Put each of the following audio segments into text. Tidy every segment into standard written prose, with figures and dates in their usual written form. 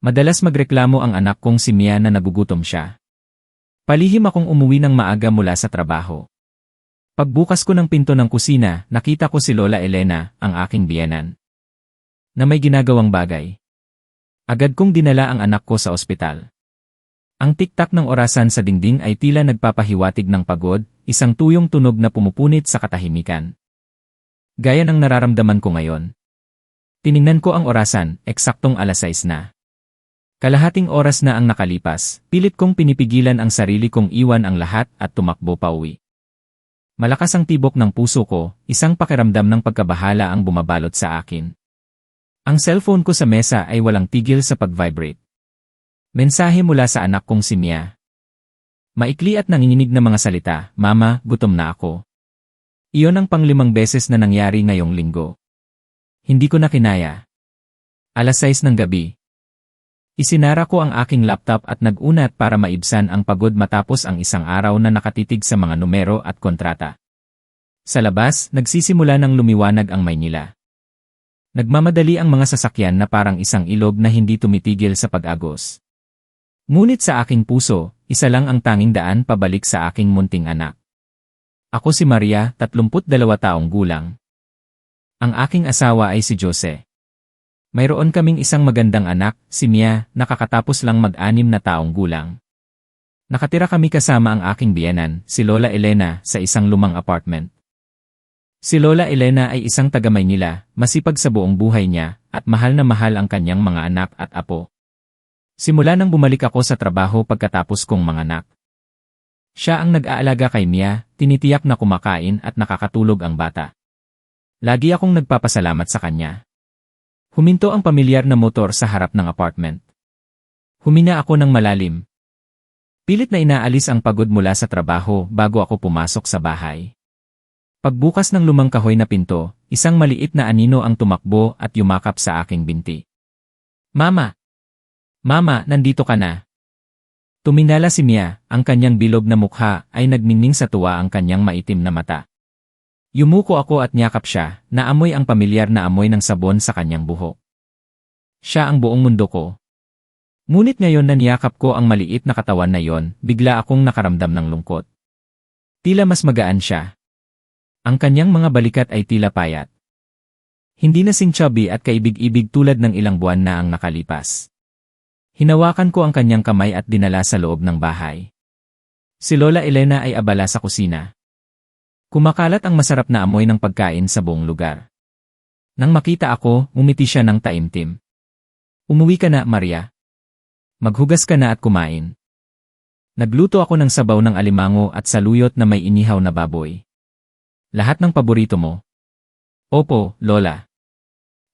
Madalas magreklamo ang anak kong si Mia na nagugutom siya. Palihim akong umuwi ng maaga mula sa trabaho. Pagbukas ko ng pinto ng kusina, nakita ko si Lola Elena, ang aking biyenan, na may ginagawang bagay. Agad kong dinala ang anak ko sa ospital. Ang tiktak ng orasan sa dingding ay tila nagpapahiwatig ng pagod, isang tuyong tunog na pumupunit sa katahimikan. Gaya ng nararamdaman ko ngayon. Tiningnan ko ang orasan, eksaktong 6:00 na. Kalahating oras na ang nakalipas, pilit kong pinipigilan ang sarili kong iwan ang lahat at tumakbo pauwi. Malakas ang tibok ng puso ko, isang pakiramdam ng pagkabahala ang bumabalot sa akin. Ang cellphone ko sa mesa ay walang tigil sa pag-vibrate. Mensahe mula sa anak kong si Mia. Maikli at nanginginig na mga salita, "Mama, gutom na ako." Iyon ang 5 beses na nangyari ngayong linggo. Hindi ko na kinaya. 6:00 ng gabi. Isinara ko ang aking laptop at nag-unat para maibsan ang pagod matapos ang isang araw na nakatitig sa mga numero at kontrata. Sa labas, nagsisimula ng lumiwanag ang Maynila. Nagmamadali ang mga sasakyan na parang isang ilog na hindi tumitigil sa pag-agos. Ngunit sa aking puso, isa lang ang tanging daan pabalik sa aking munting anak. Ako si Maria, 32 taong gulang. Ang aking asawa ay si Jose. Mayroon kaming isang magandang anak, si Mia, nakakatapos lang mag-6 na taong gulang. Nakatira kami kasama ang aking biyenan, si Lola Elena, sa isang lumang apartment. Si Lola Elena ay isang taga-Maynila, masipag sa buong buhay niya, at mahal na mahal ang kanyang mga anak at apo. Simula nang bumalik ako sa trabaho pagkatapos kong manganak. Siya ang nag-aalaga kay Mia, tinitiyak na kumakain at nakakatulog ang bata. Lagi akong nagpapasalamat sa kanya. Huminto ang pamilyar na motor sa harap ng apartment. Humina ako ng malalim. Pilit na inaalis ang pagod mula sa trabaho bago ako pumasok sa bahay. Pagbukas ng lumang kahoy na pinto, isang maliit na anino ang tumakbo at yumakap sa aking binti. "Mama! Mama, nandito ka na." Tuminala si Mia, ang kanyang bilog na mukha ay nagniningning sa tuwa ang kanyang maitim na mata. Yumuko ako at niyakap siya, naamoy ang pamilyar na amoy ng sabon sa kanyang buhok. Siya ang buong mundo ko. Ngunit ngayon na niyakap ko ang maliit na katawan na yon, bigla akong nakaramdam ng lungkot. Tila mas magaan siya. Ang kanyang mga balikat ay tila payat. Hindi na sing chubby at kaibig-ibig tulad ng ilang buwan na ang nakalipas. Hinawakan ko ang kanyang kamay at dinala sa loob ng bahay. Si Lola Elena ay abala sa kusina. Kumakalat ang masarap na amoy ng pagkain sa buong lugar. Nang makita ako, umiti siya ng taimtim. "Umuwi ka na, Maria. Maghugas ka na at kumain." Nagluto ako ng sabaw ng alimango at saluyot na may inihaw na baboy. "Lahat ng paborito mo?" "Opo, Lola."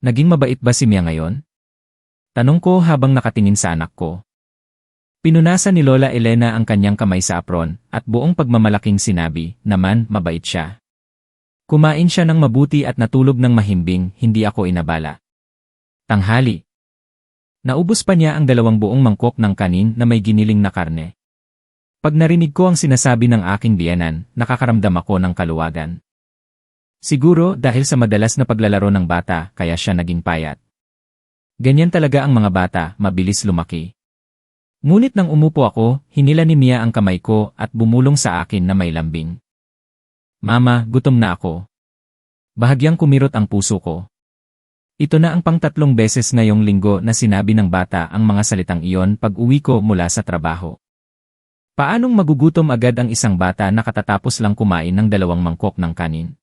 "Naging mabait ba si Mia ngayon?" Tanong ko habang nakatingin sa anak ko. Pinunasan ni Lola Elena ang kanyang kamay sa apron, at buong pagmamalaking sinabi, "Naman, mabait siya." Kumain siya ng mabuti at natulog ng mahimbing, hindi ako inabala. Tanghali. Naubos pa niya ang 2 buong mangkok ng kanin na may giniling na karne. Pag narinig ko ang sinasabi ng aking biyenan, nakakaramdam ako ng kaluwagan. Siguro dahil sa madalas na paglalaro ng bata, kaya siya naging payat. Ganyan talaga ang mga bata, mabilis lumaki. Ngunit nang umupo ako, hinila ni Mia ang kamay ko at bumulong sa akin na may lambing. "Mama, gutom na ako." Bahagyang kumirot ang puso ko. Ito na ang pang-3 beses ngayong linggo na sinabi ng bata ang mga salitang iyon pag-uwi ko mula sa trabaho. Paanong magugutom agad ang isang bata na katatapos lang kumain ng 2 mangkok ng kanin?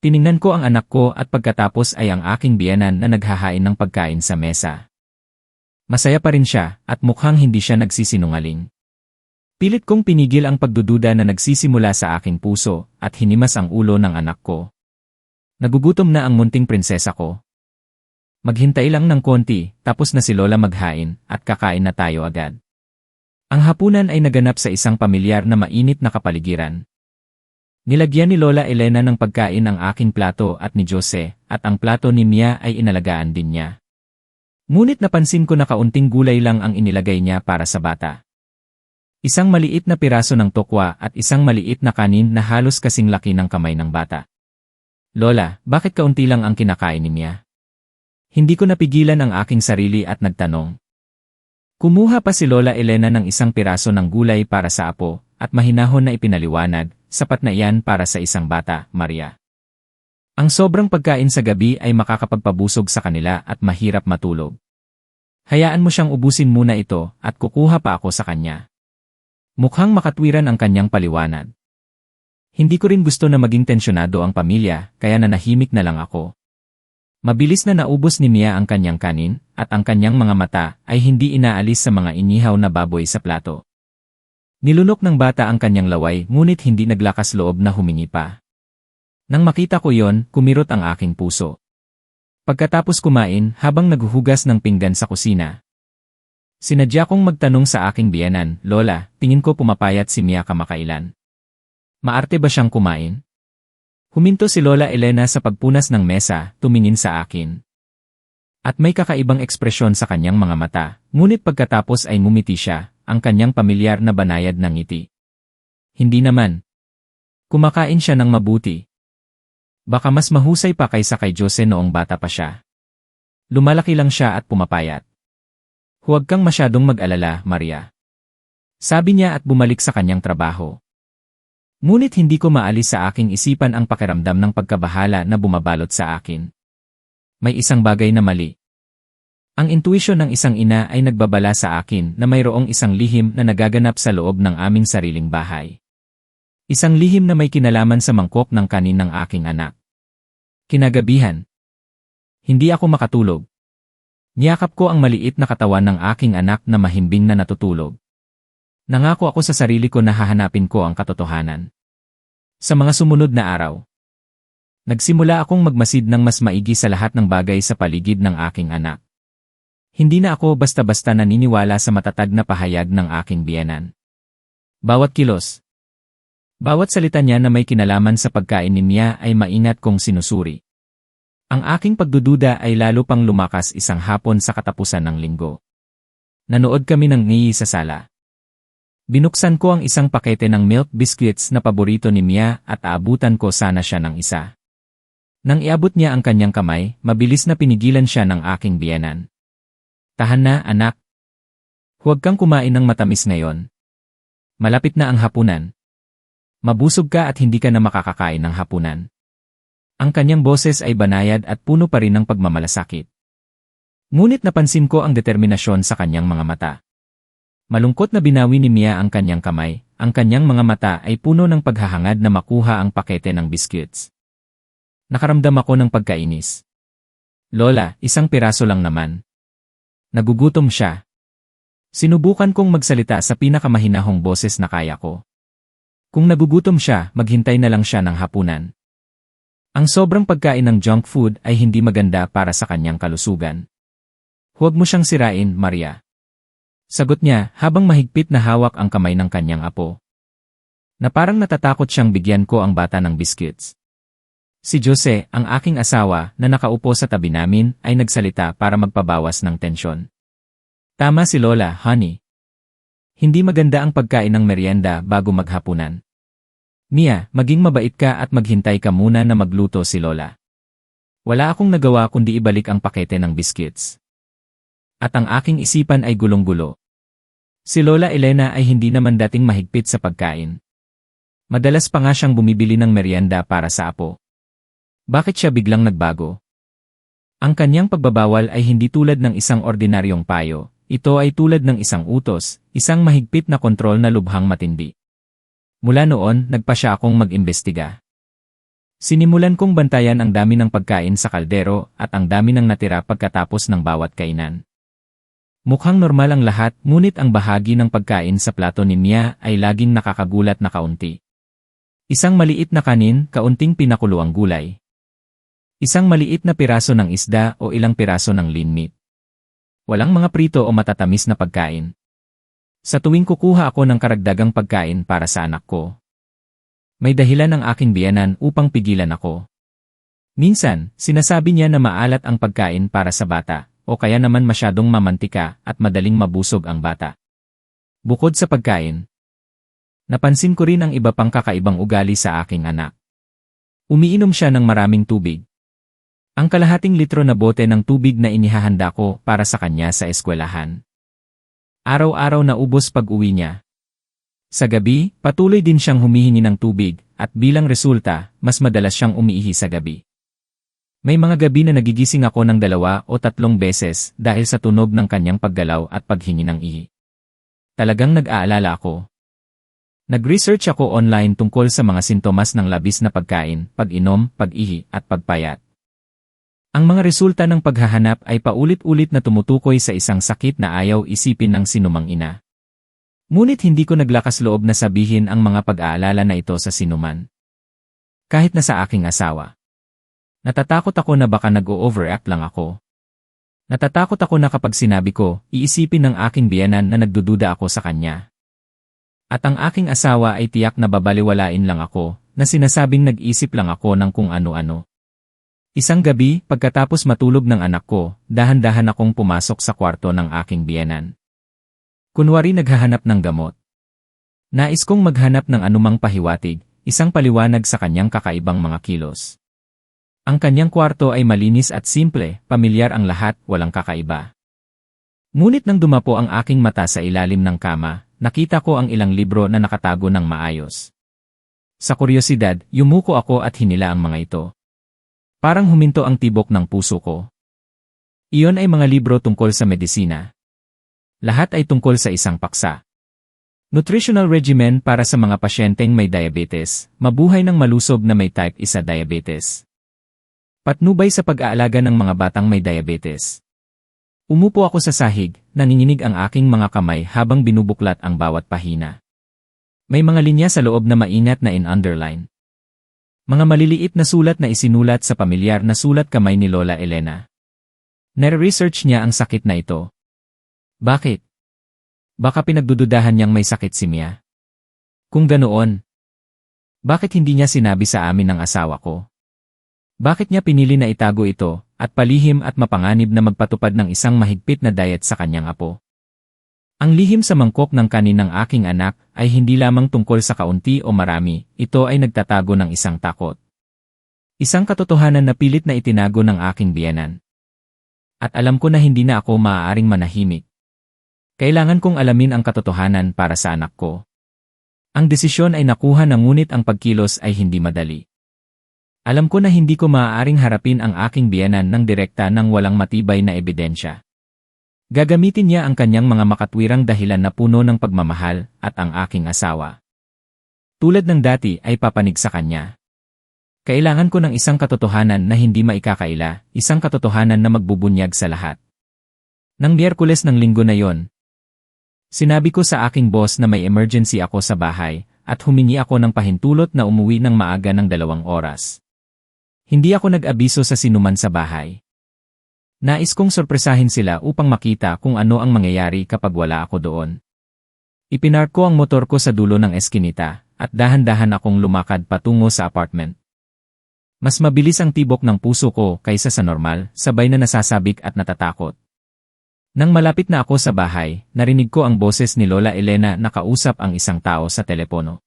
Tiningnan ko ang anak ko at pagkatapos ay ang aking biyenan na naghahain ng pagkain sa mesa. Masaya pa rin siya at mukhang hindi siya nagsisinungaling. Pilit kong pinigil ang pagdududa na nagsisimula sa aking puso at hinimas ang ulo ng anak ko. Nagugutom na ang munting prinsesa ko. Maghintay lang ng konti, tapos na si Lola maghain at kakain na tayo agad. Ang hapunan ay naganap sa isang pamilyar na mainit na kapaligiran. Nilagyan ni Lola Elena ng pagkain ang aking plato at ni Jose, at ang plato ni Mia ay inalagaan din niya. Ngunit napansin ko na kaunting gulay lang ang inilagay niya para sa bata. Isang maliit na piraso ng tokwa at isang maliit na kanin na halos kasing laki ng kamay ng bata. "Lola, bakit kaunti lang ang kinakain ni Mia?" Hindi ko napigilan ang aking sarili at nagtanong. Kumuha pa si Lola Elena ng isang piraso ng gulay para sa apo, at mahinahon na ipinaliwanag, sapat na iyan para sa isang bata, Maria. Ang sobrang pagkain sa gabi ay makakapagpabusog sa kanila at mahirap matulog. Hayaan mo siyang ubusin muna ito at kukuha pa ako sa kanya. Mukhang makatwiran ang kanyang paliwanag. Hindi ko rin gusto na maging tensyonado ang pamilya, kaya nanahimik na lang ako. Mabilis na naubos ni Mia ang kanyang kanin, at ang kanyang mga mata ay hindi inaalis sa mga inihaw na baboy sa plato. Nilunok ng bata ang kanyang laway ngunit hindi naglakas loob na humingi pa. Nang makita ko yon, kumirot ang aking puso. Pagkatapos kumain, habang naghuhugas ng pinggan sa kusina, sinadya kong magtanong sa aking biyenan, Lola, tingin ko pumapayat si Mia kamakailan. Maarte ba siyang kumain? Huminto si Lola Elena sa pagpunas ng mesa, tumingin sa akin. At may kakaibang ekspresyon sa kanyang mga mata, ngunit pagkatapos ay ngumiti siya, ang kanyang pamilyar na banayad ng ngiti. Hindi naman. Kumakain siya ng mabuti. Baka mas mahusay pa kaysa kay Jose noong bata pa siya. Lumalaki lang siya at pumapayat. Huwag kang masyadong mag-alala, Maria. Sabi niya at bumalik sa kanyang trabaho. Ngunit hindi ko maalis sa aking isipan ang pakiramdam ng pagkabahala na bumabalot sa akin. May isang bagay na mali. Ang intuisyon ng isang ina ay nagbabala sa akin na mayroong isang lihim na nagaganap sa loob ng aming sariling bahay. Isang lihim na may kinalaman sa mangkok ng kanin ng aking anak. Kinagabihan. Hindi ako makatulog. Niyakap ko ang maliit na katawan ng aking anak na mahimbing na natutulog. Nangako ako sa sarili ko na hahanapin ko ang katotohanan. Sa mga sumunod na araw, nagsimula akong magmasid ng mas maigi sa lahat ng bagay sa paligid ng aking anak. Hindi na ako basta-basta naniniwala sa matatag na pahayag ng aking biyenan. Bawat kilos, bawat salita niya na may kinalaman sa pagkain ni Mia ay maingat kong sinusuri. Ang aking pagdududa ay lalo pang lumakas isang hapon sa katapusan ng linggo. Nanood kami ng ngiyi sa sala. Binuksan ko ang isang pakete ng milk biscuits na paborito ni Mia at aabutan ko sana siya ng isa. Nang iabot niya ang kanyang kamay, mabilis na pinigilan siya ng aking biyenan. Tahan na, anak. Huwag kang kumain ng matamis ngayon. Malapit na ang hapunan. Mabusog ka at hindi ka na makakakain ng hapunan. Ang kanyang boses ay banayad at puno pa rin ng pagmamalasakit. Ngunit napansin ko ang determinasyon sa kanyang mga mata. Malungkot na binawi ni Mia ang kanyang kamay, ang kanyang mga mata ay puno ng paghahangad na makuha ang pakete ng biscuits. Nakaramdam ako ng pagkainis. Lola, isang piraso lang naman. Nagugutom siya. Sinubukan kong magsalita sa pinakamahinahong boses na kaya ko. Kung nagugutom siya, maghintay na lang siya ng hapunan. Ang sobrang pagkain ng junk food ay hindi maganda para sa kanyang kalusugan. Huwag mo siyang sirain, Maria. Sagot niya habang mahigpit na hawak ang kamay ng kanyang apo. Na parang natatakot siyang bigyan ko ang bata ng biscuits. Si Jose, ang aking asawa na nakaupo sa tabi namin, ay nagsalita para magpabawas ng tensyon. Tama si Lola, honey. Hindi maganda ang pagkain ng merienda bago maghapunan. Mia, maging mabait ka at maghintay ka muna na magluto si Lola. Wala akong nagawa kundi ibalik ang pakete ng biscuits. At ang aking isipan ay gulong-gulo. Si Lola Elena ay hindi naman dating mahigpit sa pagkain. Madalas pa nga siyang bumibili ng merienda para sa apo. Bakit siya biglang nagbago? Ang kanyang pagbabawal ay hindi tulad ng isang ordinaryong payo, ito ay tulad ng isang utos, isang mahigpit na kontrol na lubhang matindi. Mula noon, nagpa siya akong mag-imbestiga. Sinimulan kong bantayan ang dami ng pagkain sa kaldero at ang dami ng natira pagkatapos ng bawat kainan. Mukhang normal ang lahat, ngunit ang bahagi ng pagkain sa plato ni Mia ay laging nakakagulat na kaunti. Isang maliit na kanin, kaunting pinakuloang gulay. Isang maliit na piraso ng isda o ilang piraso ng lean meat. Walang mga prito o matatamis na pagkain. Sa tuwing kukuha ako ng karagdagang pagkain para sa anak ko, may dahilan ang aking biyenan upang pigilan ako. Minsan, sinasabi niya na maalat ang pagkain para sa bata, o kaya naman masyadong mamantika at madaling mabusog ang bata. Bukod sa pagkain, napansin ko rin ang iba pang kakaibang ugali sa aking anak. Umiinom siya ng maraming tubig. Ang kalahating litro na bote ng tubig na inihahanda ko para sa kanya sa eskwelahan. Araw-araw na ubos pag-uwi niya. Sa gabi, patuloy din siyang humihingi ng tubig, at bilang resulta, mas madalas siyang umiihi sa gabi. May mga gabi na nagigising ako ng 2 o 3 beses dahil sa tunog ng kanyang paggalaw at paghingi ng ihi. Talagang nag-aalala ako. Nag-research ako online tungkol sa mga sintomas ng labis na pagkain, pag-inom, pag-ihi, at pagpayat. Ang mga resulta ng paghahanap ay paulit-ulit na tumutukoy sa isang sakit na ayaw isipin ng sinumang ina. Ngunit hindi ko naglakas loob na sabihin ang mga pag-aalala na ito sa sinuman. Kahit na sa aking asawa. Natatakot ako na baka nag-o-overact lang ako. Natatakot ako na kapag sinabi ko, iisipin ng aking biyenan na nagdududa ako sa kanya. At ang aking asawa ay tiyak na babaliwalain lang ako, na sinasabing nag-isip lang ako ng kung ano-ano. Isang gabi, pagkatapos matulog ng anak ko, dahan-dahan akong pumasok sa kwarto ng aking biyenan. Kunwari naghahanap ng gamot. Nais kong maghanap ng anumang pahiwatig, isang paliwanag sa kanyang kakaibang mga kilos. Ang kanyang kwarto ay malinis at simple, pamilyar ang lahat, walang kakaiba. Ngunit nang dumapo ang aking mata sa ilalim ng kama, nakita ko ang ilang libro na nakatago ng maayos. Sa kuryosidad, yumuko ako at hinila ang mga ito. Parang huminto ang tibok ng puso ko. Iyon ay mga libro tungkol sa medisina. Lahat ay tungkol sa isang paksa. Nutritional regimen para sa mga pasyenteng may diabetes, mabuhay ng malusog na may type 1 diabetes. Patnubay sa pag-aalaga ng mga batang may diabetes. Umupo ako sa sahig, nanginginig ang aking mga kamay habang binubuklat ang bawat pahina. May mga linya sa loob na maingat na in-underline. Mga maliliit na sulat na isinulat sa pamilyar na sulat kamay ni Lola Elena. Nare-research niya ang sakit na ito. Bakit? Baka pinagdududahan niyang may sakit si Mia. Kung ganoon, bakit hindi niya sinabi sa amin ng asawa ko? Bakit niya pinili na itago ito, at palihim at mapanganib na magpatupad ng isang mahigpit na diet sa kanyang apo? Ang lihim sa mangkok ng kanin ng aking anak ay hindi lamang tungkol sa kaunti o marami, ito ay nagtatago ng isang takot. Isang katotohanan na pilit na itinago ng aking biyenan. At alam ko na hindi na ako maaaring manahimik. Kailangan kong alamin ang katotohanan para sa anak ko. Ang desisyon ay nakuha na ngunit ang pagkilos ay hindi madali. Alam ko na hindi ko maaaring harapin ang aking biyenan ng direkta nang walang matibay na ebidensya. Gagamitin niya ang kanyang mga makatwirang dahilan na puno ng pagmamahal at ang aking asawa. Tulad ng dati ay papanig sa kanya. Kailangan ko ng isang katotohanan na hindi maikakaila, isang katotohanan na magbubunyag sa lahat. Nang Miyerkules ng linggo na yon, sinabi ko sa aking boss na may emergency ako sa bahay at humingi ako ng pahintulot na umuwi ng maaga ng 2 oras. Hindi ako nag-abiso sa sinuman sa bahay. Nais kong sorpresahin sila upang makita kung ano ang mangyayari kapag wala ako doon. Ipinark ko ang motor ko sa dulo ng eskinita at dahan-dahan akong lumakad patungo sa apartment. Mas mabilis ang tibok ng puso ko kaysa sa normal, sabay na nasasabik at natatakot. Nang malapit na ako sa bahay, narinig ko ang boses ni Lola Elena na kausap ang isang tao sa telepono.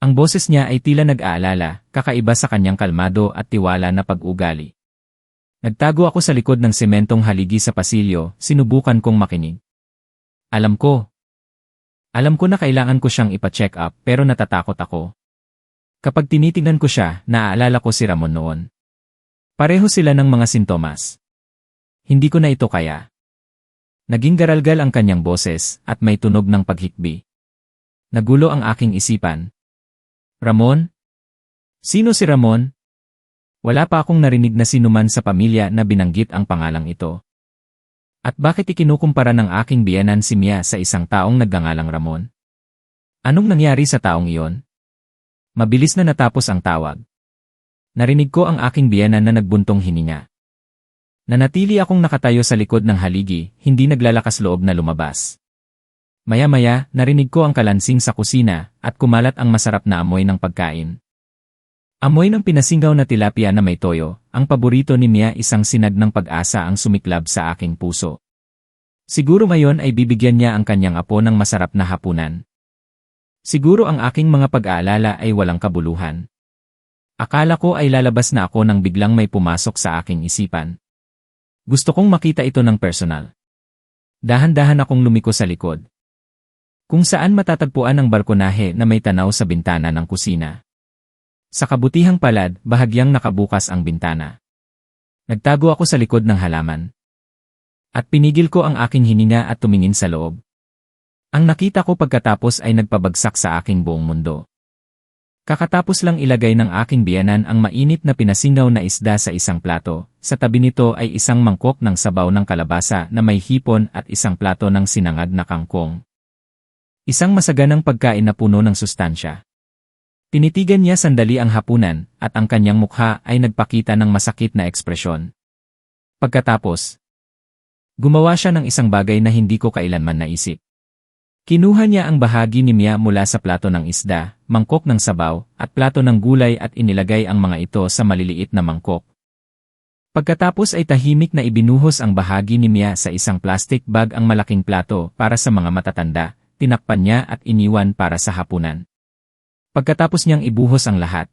Ang boses niya ay tila nag-aalala, kakaiba sa kanyang kalmado at tiwala na pag-ugali. Nagtago ako sa likod ng sementong haligi sa pasilyo, sinubukan kong makinig. Alam ko na kailangan ko siyang ipa-check up pero natatakot ako. Kapag tinitingnan ko siya, naaalala ko si Ramon noon. Pareho sila ng mga sintomas. Hindi ko na ito kaya. Naging garalgal ang kanyang boses at may tunog ng paghikbi. Nagulo ang aking isipan. Ramon? Sino si Ramon? Wala pa akong narinig na sinuman sa pamilya na binanggit ang pangalang ito. At bakit ikinukumpara ng aking biyenan si Mia sa isang taong nagngangalang Ramon? Anong nangyari sa taong iyon? Mabilis na natapos ang tawag. Narinig ko ang aking biyenan na nagbuntong hininga. Nanatili akong nakatayo sa likod ng haligi, hindi naglalakas loob na lumabas. Maya-maya, narinig ko ang kalansing sa kusina at kumalat ang masarap na amoy ng pagkain. Amoy ng pinasinggaw na tilapia na may toyo, ang paborito ni Mia, isang sinag ng pag-asa ang sumiklab sa aking puso. Siguro ngayon ay bibigyan niya ang kanyang apo ng masarap na hapunan. Siguro ang aking mga pag-aalala ay walang kabuluhan. Akala ko ay lalabas na ako nang biglang may pumasok sa aking isipan. Gusto kong makita ito ng personal. Dahan-dahan akong lumiko sa likod, kung saan matatagpuan ang balkonahe na may tanaw sa bintana ng kusina. Sa kabutihang palad, bahagyang nakabukas ang bintana. Nagtago ako sa likod ng halaman. At pinigil ko ang aking hininga at tumingin sa loob. Ang nakita ko pagkatapos ay nagpabagsak sa aking buong mundo. Kakatapos lang ilagay ng aking biyanan ang mainit na pinasingaw na isda sa isang plato. Sa tabi nito ay isang mangkok ng sabaw ng kalabasa na may hipon at isang plato ng sinangag na kangkong. Isang masaganang pagkain na puno ng sustansya. Tinitigan niya sandali ang hapunan at ang kanyang mukha ay nagpakita ng masakit na ekspresyon. Pagkatapos, gumawa siya ng isang bagay na hindi ko kailanman naisip. Kinuha niya ang bahagi ni Mia mula sa plato ng isda, mangkok ng sabaw, at plato ng gulay at inilagay ang mga ito sa maliliit na mangkok. Pagkatapos ay tahimik na ibinuhos ang bahagi ni Mia sa isang plastic bag ang malaking plato para sa mga matatanda, tinakpan niya at iniwan para sa hapunan. Pagkatapos niyang ibuhos ang lahat,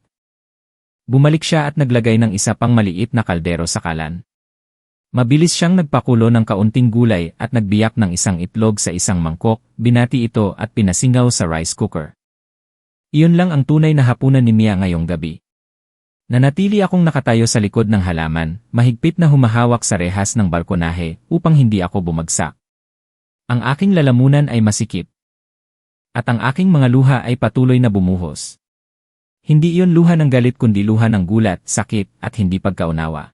bumalik siya at naglagay ng isa pang maliit na kaldero sa kalan. Mabilis siyang nagpakulo ng kaunting gulay at nagbiyak ng isang itlog sa isang mangkok, binati ito at pinasingaw sa rice cooker. Iyon lang ang tunay na hapunan ni Mia ngayong gabi. Nanatili akong nakatayo sa likod ng halaman, mahigpit na humahawak sa rehas ng balkonahe upang hindi ako bumagsak. Ang aking lalamunan ay masikip. At ang aking mga luha ay patuloy na bumuhos. Hindi iyon luha ng galit kundi luha ng gulat, sakit, at hindi pagkaunawa.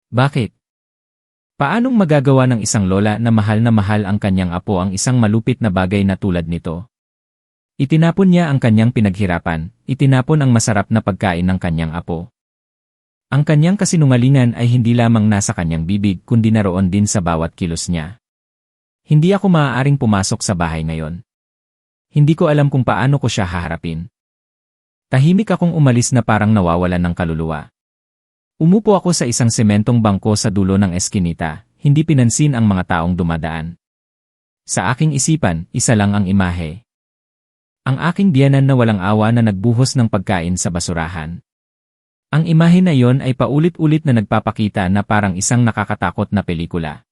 Bakit? Paanong magagawa ng isang lola na mahal ang kanyang apo ang isang malupit na bagay na tulad nito? Itinapon niya ang kanyang pinaghirapan, itinapon ang masarap na pagkain ng kanyang apo. Ang kanyang kasinungalingan ay hindi lamang nasa kanyang bibig kundi naroon din sa bawat kilos niya. Hindi ako maaaring pumasok sa bahay ngayon. Hindi ko alam kung paano ko siya haharapin. Tahimik akong umalis na parang nawawalan ng kaluluwa. Umupo ako sa isang sementong bangko sa dulo ng eskinita, hindi pinansin ang mga taong dumadaan. Sa aking isipan, isa lang ang imahe. Ang aking biyanan na walang awa na nagbuhos ng pagkain sa basurahan. Ang imahe na iyon ay paulit-ulit na nagpapakita na parang isang nakakatakot na pelikula.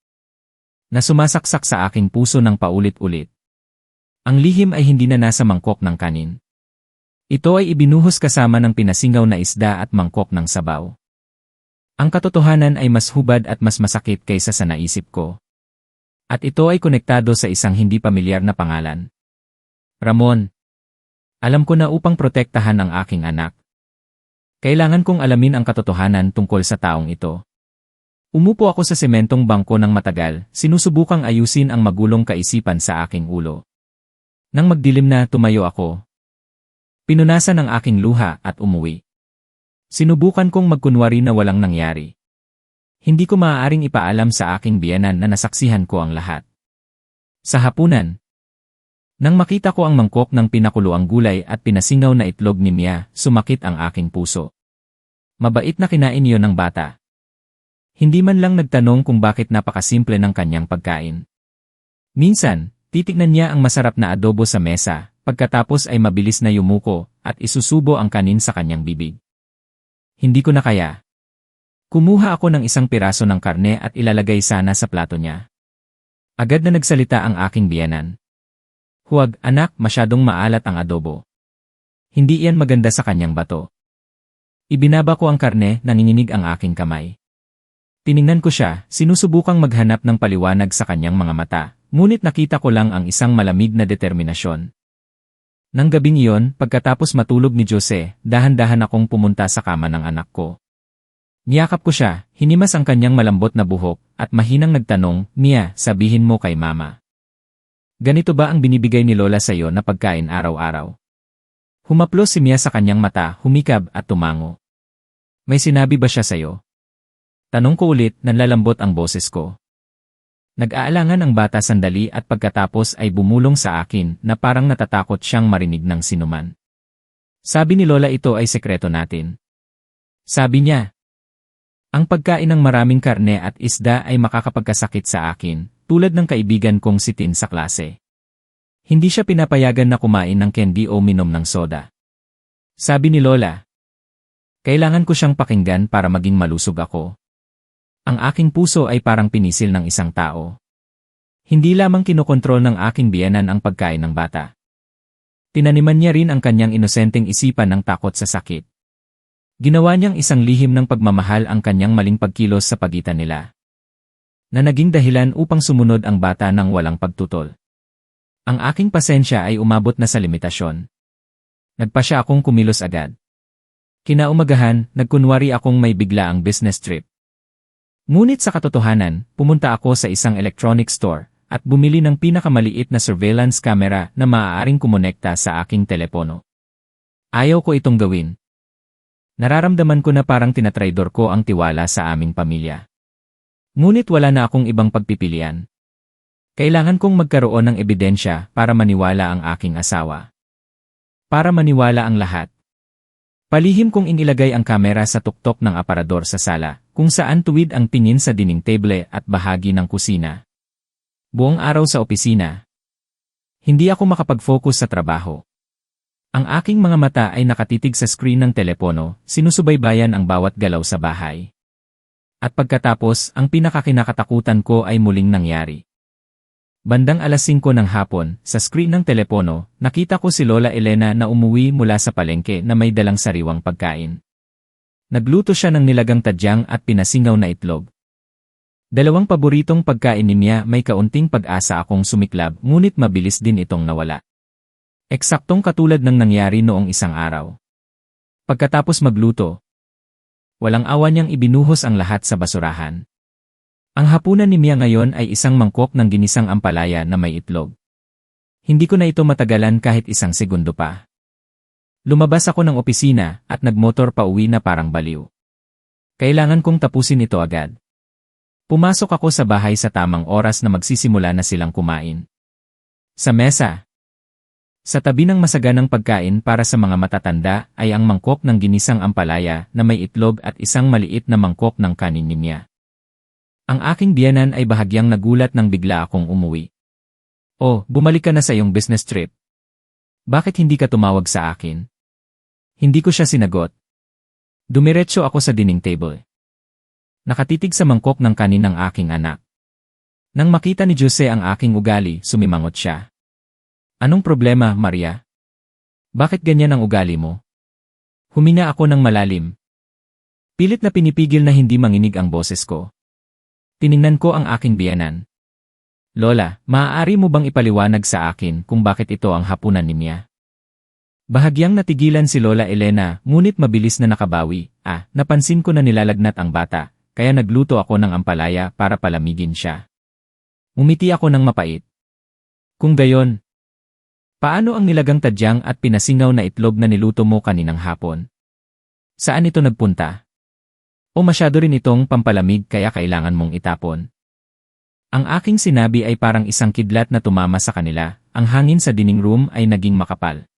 Na sumasaksak sa aking puso ng paulit-ulit. Ang lihim ay hindi na nasa mangkok ng kanin. Ito ay ibinuhos kasama ng pinasingaw na isda at mangkok ng sabaw. Ang katotohanan ay mas hubad at mas masakit kaysa sa naisip ko. At ito ay konektado sa isang hindi pamilyar na pangalan. Ramon. Alam ko na upang protektahan ang aking anak. Kailangan kong alamin ang katotohanan tungkol sa taong ito. Umupo ako sa sementong bangko ng matagal, sinusubukang ayusin ang magulong kaisipan sa aking ulo. Nang magdilim na, tumayo ako. Pinunasan ang aking luha at umuwi. Sinubukan kong magkunwari na walang nangyari. Hindi ko maaaring ipaalam sa aking biyanan na nasaksihan ko ang lahat. Sa hapunan, nang makita ko ang mangkok ng pinakuloang gulay at pinasingaw na itlog ni Mia, sumakit ang aking puso. Mabait na kinain iyon ng bata. Hindi man lang nagtanong kung bakit napakasimple ng kanyang pagkain. Minsan, titignan niya ang masarap na adobo sa mesa, pagkatapos ay mabilis na yumuko at isusubo ang kanin sa kanyang bibig. Hindi ko na kaya. Kumuha ako ng isang piraso ng karne at ilalagay sana sa plato niya. Agad na nagsalita ang aking biyanan. Huwag, anak, masyadong maalat ang adobo. Hindi iyan maganda sa kanyang bato. Ibinaba ko ang karne, nanginginig ang aking kamay. Tiningnan ko siya, sinusubukang maghanap ng paliwanag sa kanyang mga mata. Ngunit nakita ko lang ang isang malamig na determinasyon. Nang gabing iyon, pagkatapos matulog ni Jose, dahan-dahan akong pumunta sa kama ng anak ko. Niyakap ko siya, hinimas ang kanyang malambot na buhok, at mahinang nagtanong, Mia, sabihin mo kay mama. Ganito ba ang binibigay ni Lola sa iyo na pagkain araw-araw? Humaplos si Mia sa kanyang mata, humikab at tumango. May sinabi ba siya sa iyo? Tanong ko ulit, nanlalambot ang boses ko. Nag-aalangan ang bata sandali at pagkatapos ay bumulong sa akin na parang natatakot siyang marinig ng sinuman. Sabi ni Lola ito ay sekreto natin. Sabi niya, ang pagkain ng maraming karne at isda ay makakapagkasakit sa akin, tulad ng kaibigan kong si Tin sa klase. Hindi siya pinapayagan na kumain ng candy o minom ng soda. Sabi ni Lola, kailangan ko siyang pakinggan para maging malusog ako. Ang aking puso ay parang pinisil ng isang tao. Hindi lamang kinokontrol ng aking biyenan ang pagkain ng bata. Tinaniman niya rin ang kanyang inosenteng isipan ng takot sa sakit. Ginawa niyang isang lihim ng pagmamahal ang kanyang maling pagkilos sa pagitan nila, na naging dahilan upang sumunod ang bata ng walang pagtutol. Ang aking pasensya ay umabot na sa limitasyon. Nagpa siya akong kumilos agad. Kinaumagahan, nagkunwari akong may bigla ang business trip. Ngunit sa katotohanan, pumunta ako sa isang electronic store at bumili ng pinakamaliit na surveillance camera na maaaring kumonekta sa aking telepono. Ayaw ko itong gawin. Nararamdaman ko na parang tinatraidor ko ang tiwala sa aming pamilya. Ngunit wala na akong ibang pagpipilian. Kailangan kong magkaroon ng ebidensya para maniwala ang aking asawa. Para maniwala ang lahat. Palihim kong inilagay ang kamera sa tuktok ng aparador sa sala, kung saan tuwid ang tingin sa dining table at bahagi ng kusina. Buong araw sa opisina, hindi ako makapag-focus sa trabaho. Ang aking mga mata ay nakatitig sa screen ng telepono, sinusubaybayan ang bawat galaw sa bahay. At pagkatapos, ang pinakakinakatakutan ko ay muling nangyari. Bandang alas 5 ng hapon, sa screen ng telepono, nakita ko si Lola Elena na umuwi mula sa palengke na may dalang sariwang pagkain. Nagluto siya ng nilagang tadyang at pinasingaw na itlog. Dalawang paboritong pagkain ni Mia, may kaunting pag-asa akong sumiklab, ngunit mabilis din itong nawala. Eksaktong katulad ng nangyari noong isang araw. Pagkatapos magluto, walang awa niyang ibinuhos ang lahat sa basurahan. Ang hapunan ni Mia ngayon ay isang mangkok ng ginisang ampalaya na may itlog. Hindi ko na ito matagalan kahit isang segundo pa. Lumabas ako ng opisina at nagmotor pa uwi na parang baliw. Kailangan kong tapusin ito agad. Pumasok ako sa bahay sa tamang oras na magsisimula na silang kumain. Sa mesa, sa tabi ng masaganang pagkain para sa mga matatanda ay ang mangkok ng ginisang ampalaya na may itlog at isang maliit na mangkok ng kanin ni Mia. Ang aking biyenan ay bahagyang nagulat nang bigla akong umuwi. "Oh, bumalik ka na sa iyong business trip. Bakit hindi ka tumawag sa akin?" Hindi ko siya sinagot. Dumiretso ako sa dining table. Nakatitig sa mangkok ng kanin ng aking anak. Nang makita ni Jose ang aking ugali, sumimangot siya. "Anong problema, Maria? Bakit ganyan ang ugali mo?" Huminga ako ng malalim. Pilit na pinipigil na hindi manginig ang boses ko. Tiningnan ko ang aking biyenan. "Lola, maaari mo bang ipaliwanag sa akin kung bakit ito ang hapunan ni Mia?" Bahagyang natigilan si Lola Elena, ngunit mabilis na nakabawi. Napansin ko na nilalagnat ang bata. Kaya nagluto ako ng ampalaya para palamigin siya. Umiti ako ng mapait. "Kung gayon, paano ang nilagang tadyang at pinasingaw na itlog na niluto mo kaninang hapon? Saan ito nagpunta? O masyado rin itong pampalamig kaya kailangan mong itapon?" Ang aking sinabi ay parang isang kidlat na tumama sa kanila. Ang hangin sa dining room ay naging makapal.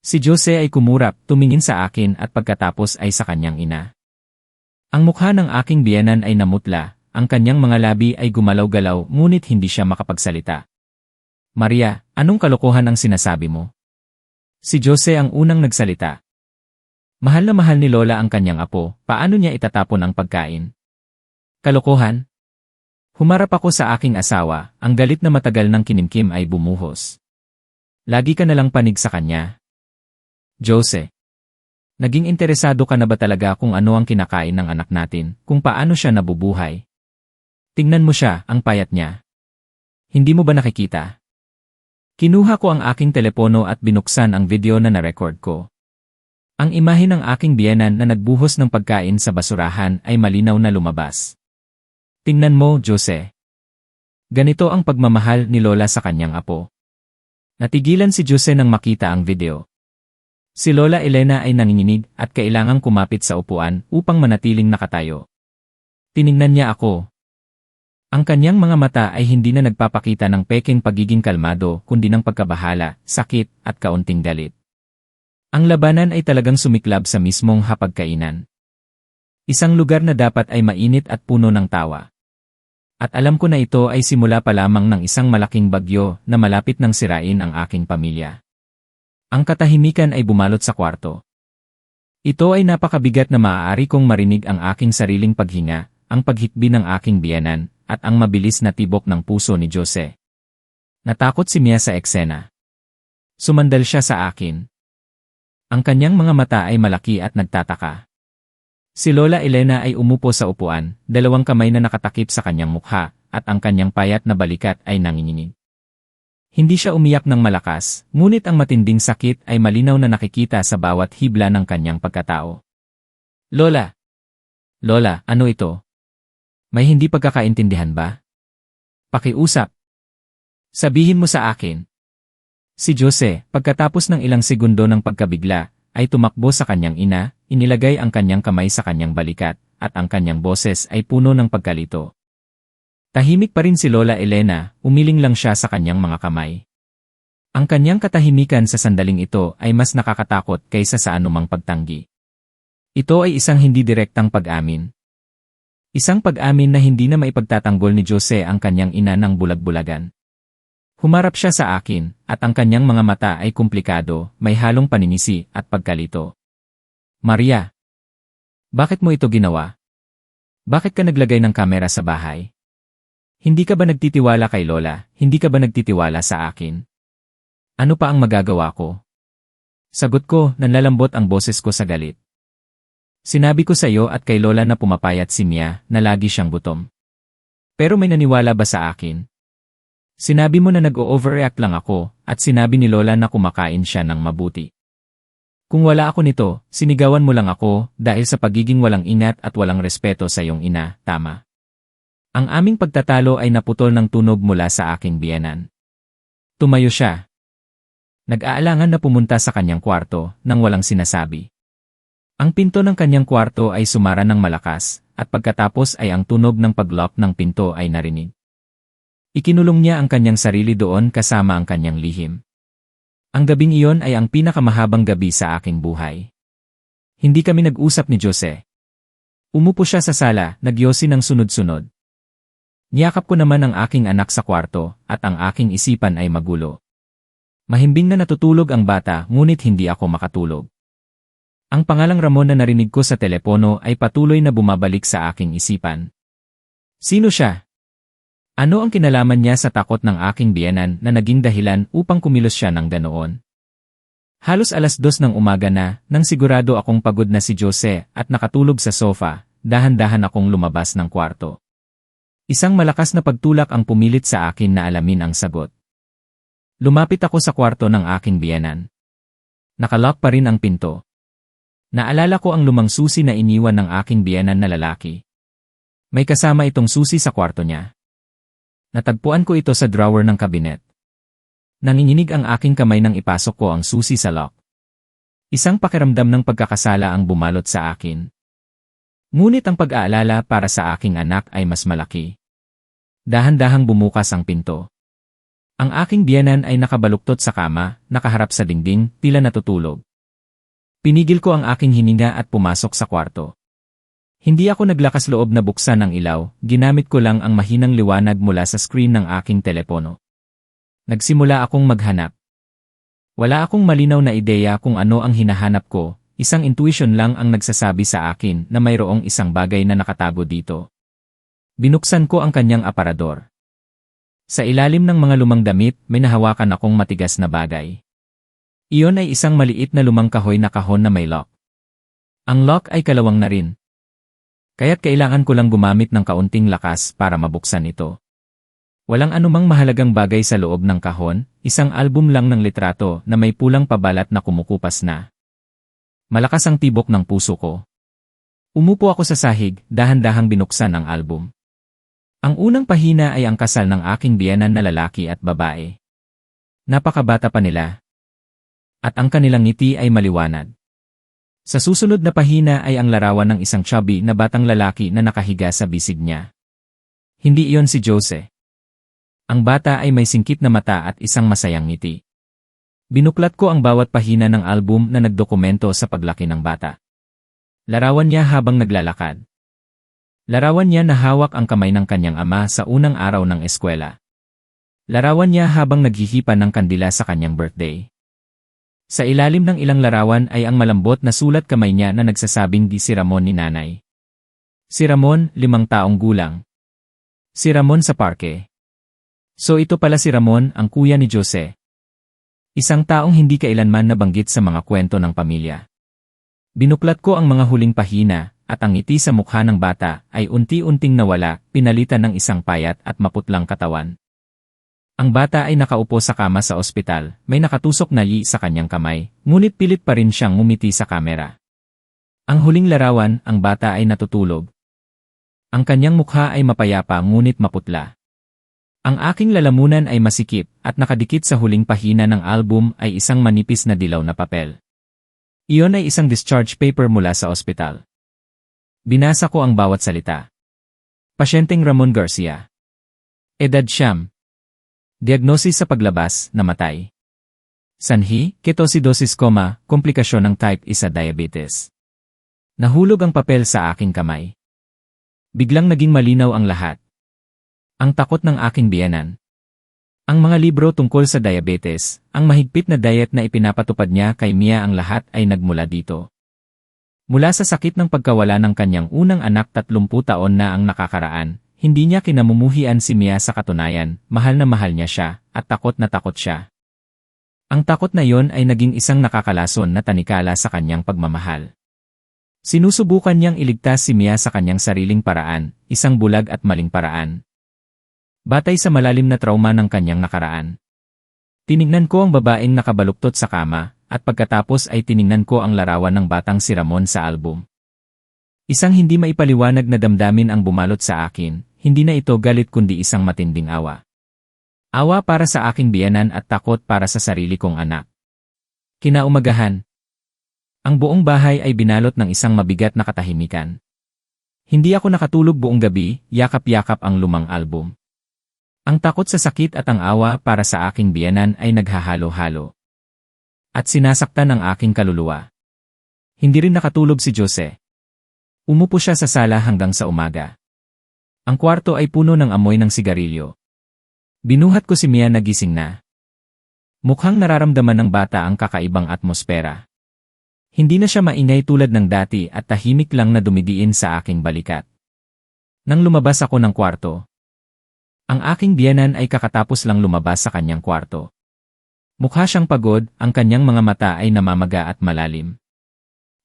Si Jose ay kumurap, tumingin sa akin at pagkatapos ay sa kanyang ina. Ang mukha ng aking biyenan ay namutla, ang kanyang mga labi ay gumalaw-galaw ngunit hindi siya makapagsalita. "Maria, anong kalokohan ang sinasabi mo?" Si Jose ang unang nagsalita. Mahal na mahal ni Lola ang kanyang apo, paano niya itatapon ang pagkain? Kalokohan? Humarap ako sa aking asawa, ang galit na matagal ng kinimkim ay bumuhos. "Lagi ka nalang panig sa kanya. Jose. Naging interesado ka na ba talaga kung ano ang kinakain ng anak natin, kung paano siya nabubuhay? Tingnan mo siya, ang payat niya. Hindi mo ba nakikita?" Kinuha ko ang aking telepono at binuksan ang video na na-record ko. Ang imahe ng aking biyenan na nagbuhos ng pagkain sa basurahan ay malinaw na lumabas. "Tingnan mo, Jose. Ganito ang pagmamahal ni Lola sa kanyang apo." Natigilan si Jose nang makita ang video. Si Lola Elena ay nanginginig at kailangang kumapit sa upuan upang manatiling nakatayo. Tiningnan niya ako. Ang kanyang mga mata ay hindi na nagpapakita ng pekeng pagiging kalmado kundi ng pagkabahala, sakit at kaunting galit. Ang labanan ay talagang sumiklab sa mismong hapagkainan. Isang lugar na dapat ay mainit at puno ng tawa. At alam ko na ito ay simula pa lamang ng isang malaking bagyo na malapit nang sirain ang aking pamilya. Ang katahimikan ay bumalot sa kwarto. Ito ay napakabigat na maaari kong marinig ang aking sariling paghinga, ang paghikbi ng aking biyenan, at ang mabilis na tibok ng puso ni Jose. Natakot si Mia sa eksena. Sumandal siya sa akin. Ang kanyang mga mata ay malaki at nagtataka. Si Lola Elena ay umupo sa upuan, dalawang kamay na nakatakip sa kanyang mukha, at ang kanyang payat na balikat ay nanginginig. Hindi siya umiyak ng malakas, ngunit ang matinding sakit ay malinaw na nakikita sa bawat hibla ng kanyang pagkatao. Lola! Lola, ano ito? May hindi pagkakaintindihan ba? Pakiusap. Sabihin mo sa akin. Si Jose, pagkatapos ng ilang segundo ng pagkabigla, ay tumakbo sa kanyang ina, inilagay ang kanyang kamay sa kanyang balikat, at ang kanyang boses ay puno ng pagkalito. Tahimik pa rin si Lola Elena, umiling lang siya sa kanyang mga kamay. Ang kanyang katahimikan sa sandaling ito ay mas nakakatakot kaysa sa anumang pagtanggi. Ito ay isang hindi direktang pag-amin. Isang pag-amin na hindi na maipagtatanggol ni Jose ang kanyang ina ng bulag-bulagan. Humarap siya sa akin, at ang kanyang mga mata ay komplikado, may halong paninisi at pagkalito. Maria! Bakit mo ito ginawa? Bakit ka naglagay ng kamera sa bahay? Hindi ka ba nagtitiwala kay Lola? Hindi ka ba nagtitiwala sa akin? Ano pa ang magagawa ko? Sagot ko, nanlalambot ang boses ko sa galit. Sinabi ko sa iyo at kay Lola na pumapayat si Mia na lagi siyang gutom. Pero may naniwala ba sa akin? Sinabi mo na nag-o-overreact lang ako at sinabi ni Lola na kumakain siya ng mabuti. Kung wala ako nito, sinigawan mo lang ako dahil sa pagiging walang ingat at walang respeto sa iyong ina, tama. Ang aming pagtatalo ay naputol ng tunog mula sa aking biyenan. Tumayo siya. Nag-aalangan na pumunta sa kanyang kwarto nang walang sinasabi. Ang pinto ng kanyang kwarto ay sumara ng malakas at pagkatapos ay ang tunog ng pag-lock ng pinto ay narinig. Ikinulong niya ang kanyang sarili doon kasama ang kanyang lihim. Ang gabing iyon ay ang pinakamahabang gabi sa aking buhay. Hindi kami nag-usap ni Jose. Umupo siya sa sala, nagyosi ng sunod-sunod. Niyakap ko naman ang aking anak sa kwarto, at ang aking isipan ay magulo. Mahimbing na natutulog ang bata, ngunit hindi ako makatulog. Ang pangalang Ramon na narinig ko sa telepono ay patuloy na bumabalik sa aking isipan. Sino siya? Ano ang kinalaman niya sa takot ng aking biyenan na naging dahilan upang kumilos siya ng ganoon? Halos 2:00 ng umaga na, nang sigurado akong pagod na si Jose at nakatulog sa sofa, dahan-dahan akong lumabas ng kwarto. Isang malakas na pagtulak ang pumilit sa akin na alamin ang sagot. Lumapit ako sa kwarto ng aking biyenan. Nakalock pa rin ang pinto. Naalala ko ang lumang susi na iniwan ng aking biyenan na lalaki. May kasama itong susi sa kwarto niya. Natagpuan ko ito sa drawer ng kabinet. Nanginginig ang aking kamay nang ipasok ko ang susi sa lock. Isang pakiramdam ng pagkakasala ang bumalot sa akin. Ngunit ang pag-aalala para sa aking anak ay mas malaki. Dahan-dahang bumukas ang pinto. Ang aking biyenan ay nakabaluktot sa kama, nakaharap sa dingding, tila natutulog. Pinigil ko ang aking hininga at pumasok sa kwarto. Hindi ako naglakas loob na buksan ang ilaw, ginamit ko lang ang mahinang liwanag mula sa screen ng aking telepono. Nagsimula akong maghanap. Wala akong malinaw na ideya kung ano ang hinahanap ko, isang intuition lang ang nagsasabi sa akin na mayroong isang bagay na nakatago dito. Binuksan ko ang kanyang aparador. Sa ilalim ng mga lumang damit, may nahawakan akong matigas na bagay. Iyon ay isang maliit na lumang kahoy na kahon na may lock. Ang lock ay kalawang na rin. Kaya't kailangan ko lang gumamit ng kaunting lakas para mabuksan ito. Walang anumang mahalagang bagay sa loob ng kahon, isang album lang ng litrato na may pulang pabalat na kumukupas na. Malakas ang tibok ng puso ko. Umupo ako sa sahig, dahan-dahang binuksan ang album. Ang unang pahina ay ang kasal ng aking biyenan na lalaki at babae. Napakabata pa nila. At ang kanilang ngiti ay maliwanag. Sa susunod na pahina ay ang larawan ng isang chubby na batang lalaki na nakahiga sa bisig niya. Hindi iyon si Jose. Ang bata ay may singkit na mata at isang masayang ngiti. Binuklat ko ang bawat pahina ng album na nagdokumento sa paglaki ng bata. Larawan niya habang naglalakad. Larawan niya na hawak ang kamay ng kanyang ama sa unang araw ng eskwela. Larawan niya habang naghihipan ng kandila sa kanyang birthday. Sa ilalim ng ilang larawan ay ang malambot na sulat kamay niya na nagsasabing di si Ramon ni nanay. Si Ramon, 5 taong gulang. Si Ramon sa parke. So ito pala si Ramon, ang kuya ni Jose. Isang taong hindi kailanman nabanggit sa mga kwento ng pamilya. Binuklat ko ang mga huling pahina, at ang ngiti sa mukha ng bata ay unti-unting nawala, pinalitan ng isang payat at maputlang katawan. Ang bata ay nakaupo sa kama sa ospital, may nakatusok na yi sa kanyang kamay, ngunit pilit pa rin siyang ngumiti sa kamera. Ang huling larawan, ang bata ay natutulog. Ang kanyang mukha ay mapayapa ngunit maputla. Ang aking lalamunan ay masikip, at nakadikit sa huling pahina ng album ay isang manipis na dilaw na papel. Iyon ay isang discharge paper mula sa ospital. Binasa ko ang bawat salita. Pasyenteng Ramon Garcia. Edad siyam. Diagnosis sa paglabas, namatay. Sanhi, ketoacidosis, komplikasyon ng type 1 diabetes. Nahulog ang papel sa aking kamay. Biglang naging malinaw ang lahat. Ang takot ng aking biyenan. Ang mga libro tungkol sa diabetes, ang mahigpit na diet na ipinapatupad niya kay Mia, ang lahat ay nagmula dito. Mula sa sakit ng pagkawala ng kanyang unang anak, 30 taon na ang nakakaraan, hindi niya kinamumuhian si Mia. Sa katunayan, mahal na mahal niya siya, at takot na takot siya. Ang takot na yon ay naging isang nakakalason na tanikala sa kanyang pagmamahal. Sinusubukan niyang iligtas si Mia sa kanyang sariling paraan, isang bulag at maling paraan. Batay sa malalim na trauma ng kanyang nakaraan. Tinignan ko ang babaeng nakabaluktot sa kama, at pagkatapos ay tiningnan ko ang larawan ng batang si Ramon sa album. Isang hindi maipaliwanag na damdamin ang bumalot sa akin, hindi na ito galit kundi isang matinding awa. Awa para sa aking biyenan at takot para sa sarili kong anak. Kinaumagahan. Ang buong bahay ay binalot ng isang mabigat na katahimikan. Hindi ako nakatulog buong gabi, yakap-yakap ang lumang album. Ang takot sa sakit at ang awa para sa aking biyenan ay naghahalo-halo. At sinasaktan ang aking kaluluwa. Hindi rin nakatulog si Jose. Umupo siya sa sala hanggang sa umaga. Ang kwarto ay puno ng amoy ng sigarilyo. Binuhat ko si Mia na gising na. Mukhang nararamdaman ng bata ang kakaibang atmosfera. Hindi na siya maingay tulad ng dati at tahimik lang na dumidiin sa aking balikat. Nang lumabas ako ng kwarto, ang aking biyenan ay kakatapos lang lumabas sa kanyang kwarto. Mukha siyang pagod, ang kanyang mga mata ay namamaga at malalim.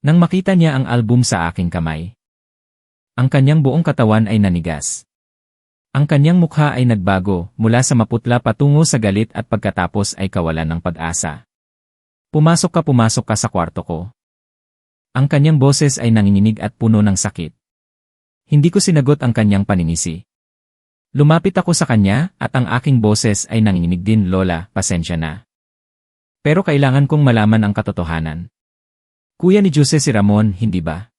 Nang makita niya ang album sa aking kamay, ang kanyang buong katawan ay nanigas. Ang kanyang mukha ay nagbago, mula sa maputla patungo sa galit at pagkatapos ay kawalan ng pag-asa. Pumasok ka sa kwarto ko. Ang kanyang boses ay nanginginig at puno ng sakit. Hindi ko sinagot ang kanyang paninisi. Lumapit ako sa kanya at ang aking boses ay nanginginig din, Lola, pasensya na. Pero kailangan kong malaman ang katotohanan. Kuya ni Jose si Ramon, hindi ba?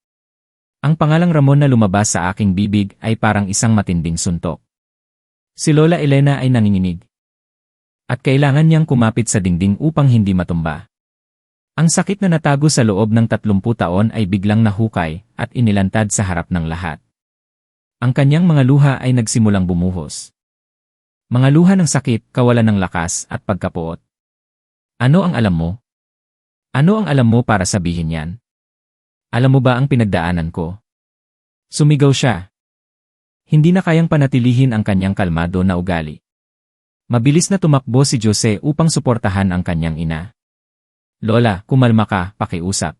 Ang pangalang Ramon na lumabas sa aking bibig ay parang isang matinding suntok. Si Lola Elena ay nanginginig. At kailangan niyang kumapit sa dingding upang hindi matumba. Ang sakit na natago sa loob ng 30 taon ay biglang nahukay at inilantad sa harap ng lahat. Ang kanyang mga luha ay nagsimulang bumuhos. Mga luha ng sakit, kawalan ng lakas at pagkapuot. Ano ang alam mo? Ano ang alam mo para sabihin yan? Alam mo ba ang pinagdaanan ko? Sumigaw siya. Hindi na kayang panatilihin ang kanyang kalmado na ugali. Mabilis na tumakbo si Jose upang suportahan ang kanyang ina. Lola, kumalma ka, pakiusap.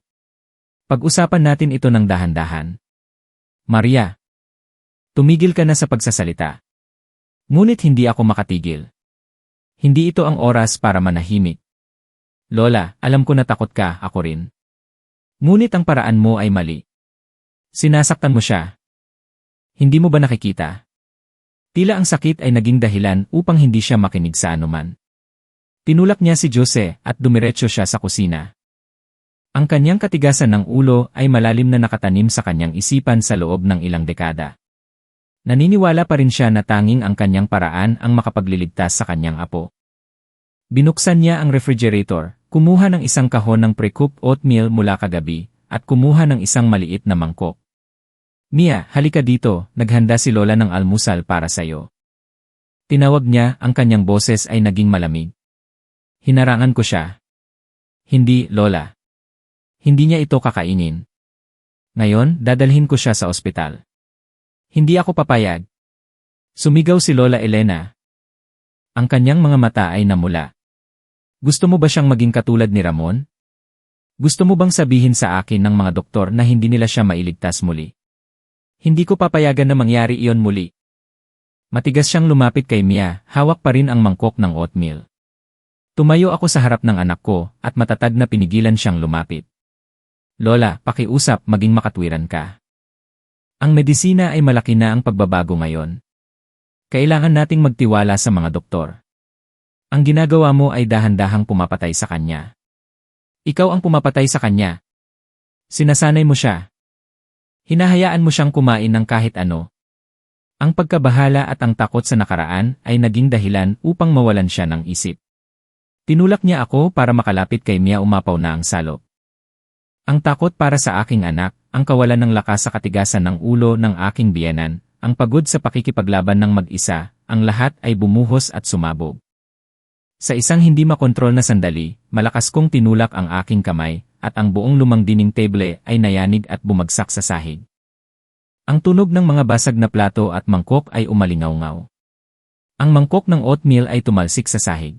Pag-usapan natin ito ng dahan-dahan. Maria. Tumigil ka na sa pagsasalita. Ngunit hindi ako makatigil. Hindi ito ang oras para manahimik. Lola, alam ko na takot ka, ako rin. Ngunit ang paraan mo ay mali. Sinasaktan mo siya. Hindi mo ba nakikita? Tila ang sakit ay naging dahilan upang hindi siya makinig sa anuman. Tinulak niya si Jose at dumiretso siya sa kusina. Ang kanyang katigasan ng ulo ay malalim na nakatanim sa kanyang isipan sa loob ng ilang dekada. Naniniwala pa rin siya na tanging ang kanyang paraan ang makapagliligtas sa kanyang apo. Binuksan niya ang refrigerator, kumuha ng isang kahon ng pre-cooked oatmeal mula kagabi, at kumuha ng isang maliit na mangkok. Mia, halika dito, naghanda si Lola ng almusal para sayo. Tinawag niya, ang kanyang boses ay naging malamig. Hinarangan ko siya. Hindi, Lola. Hindi niya ito kakainin. Ngayon, dadalhin ko siya sa ospital. Hindi ako papayag. Sumigaw si Lola Elena. Ang kanyang mga mata ay namula. Gusto mo ba siyang maging katulad ni Ramon? Gusto mo bang sabihin sa akin ng mga doktor na hindi nila siya mailigtas muli? Hindi ko papayagan na mangyari iyon muli. Matigas siyang lumapit kay Mia, hawak pa rin ang mangkok ng oatmeal. Tumayo ako sa harap ng anak ko at matatag na pinigilan siyang lumapit. Lola, pakiusap, maging makatwiran ka. Ang medisina ay malaki na ang pagbabago ngayon. Kailangan nating magtiwala sa mga doktor. Ang ginagawa mo ay dahan-dahang pumapatay sa kanya. Ikaw ang pumapatay sa kanya. Sinasanay mo siya. Hinahayaan mo siyang kumain ng kahit ano. Ang pagkabahala at ang takot sa nakaraan ay naging dahilan upang mawalan siya ng isip. Tinulak niya ako para makalapit kay Mia, umapaw na ang salop. Ang takot para sa aking anak, ang kawalan ng lakas sa katigasan ng ulo ng aking biyenan, ang pagod sa pakikipaglaban ng mag-isa, ang lahat ay bumuhos at sumabog. Sa isang hindi makontrol na sandali, malakas kong tinulak ang aking kamay, at ang buong lumang dining table ay nayanig at bumagsak sa sahig. Ang tunog ng mga basag na plato at mangkok ay umalingaw-ngaw. Ang mangkok ng oatmeal ay tumalsik sa sahig.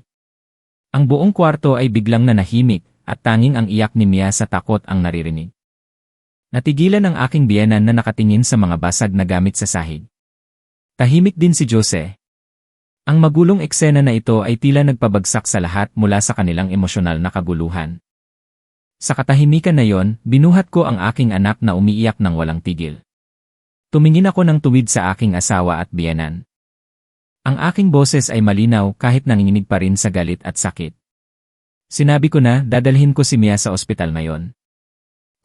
Ang buong kwarto ay biglang nanahimik, at tanging ang iyak ni Mia sa takot ang naririnig. Natigilan ang aking biyenan na nakatingin sa mga basag na gamit sa sahig. Tahimik din si Jose. Ang magulong eksena na ito ay tila nagpabagsak sa lahat mula sa kanilang emosyonal na kaguluhan. Sa katahimikan na yon, binuhat ko ang aking anak na umiiyak ng walang tigil. Tumingin ako ng tuwid sa aking asawa at biyenan. Ang aking boses ay malinaw kahit nanginginig pa rin sa galit at sakit. Sinabi ko na dadalhin ko si Mia sa ospital ngayon.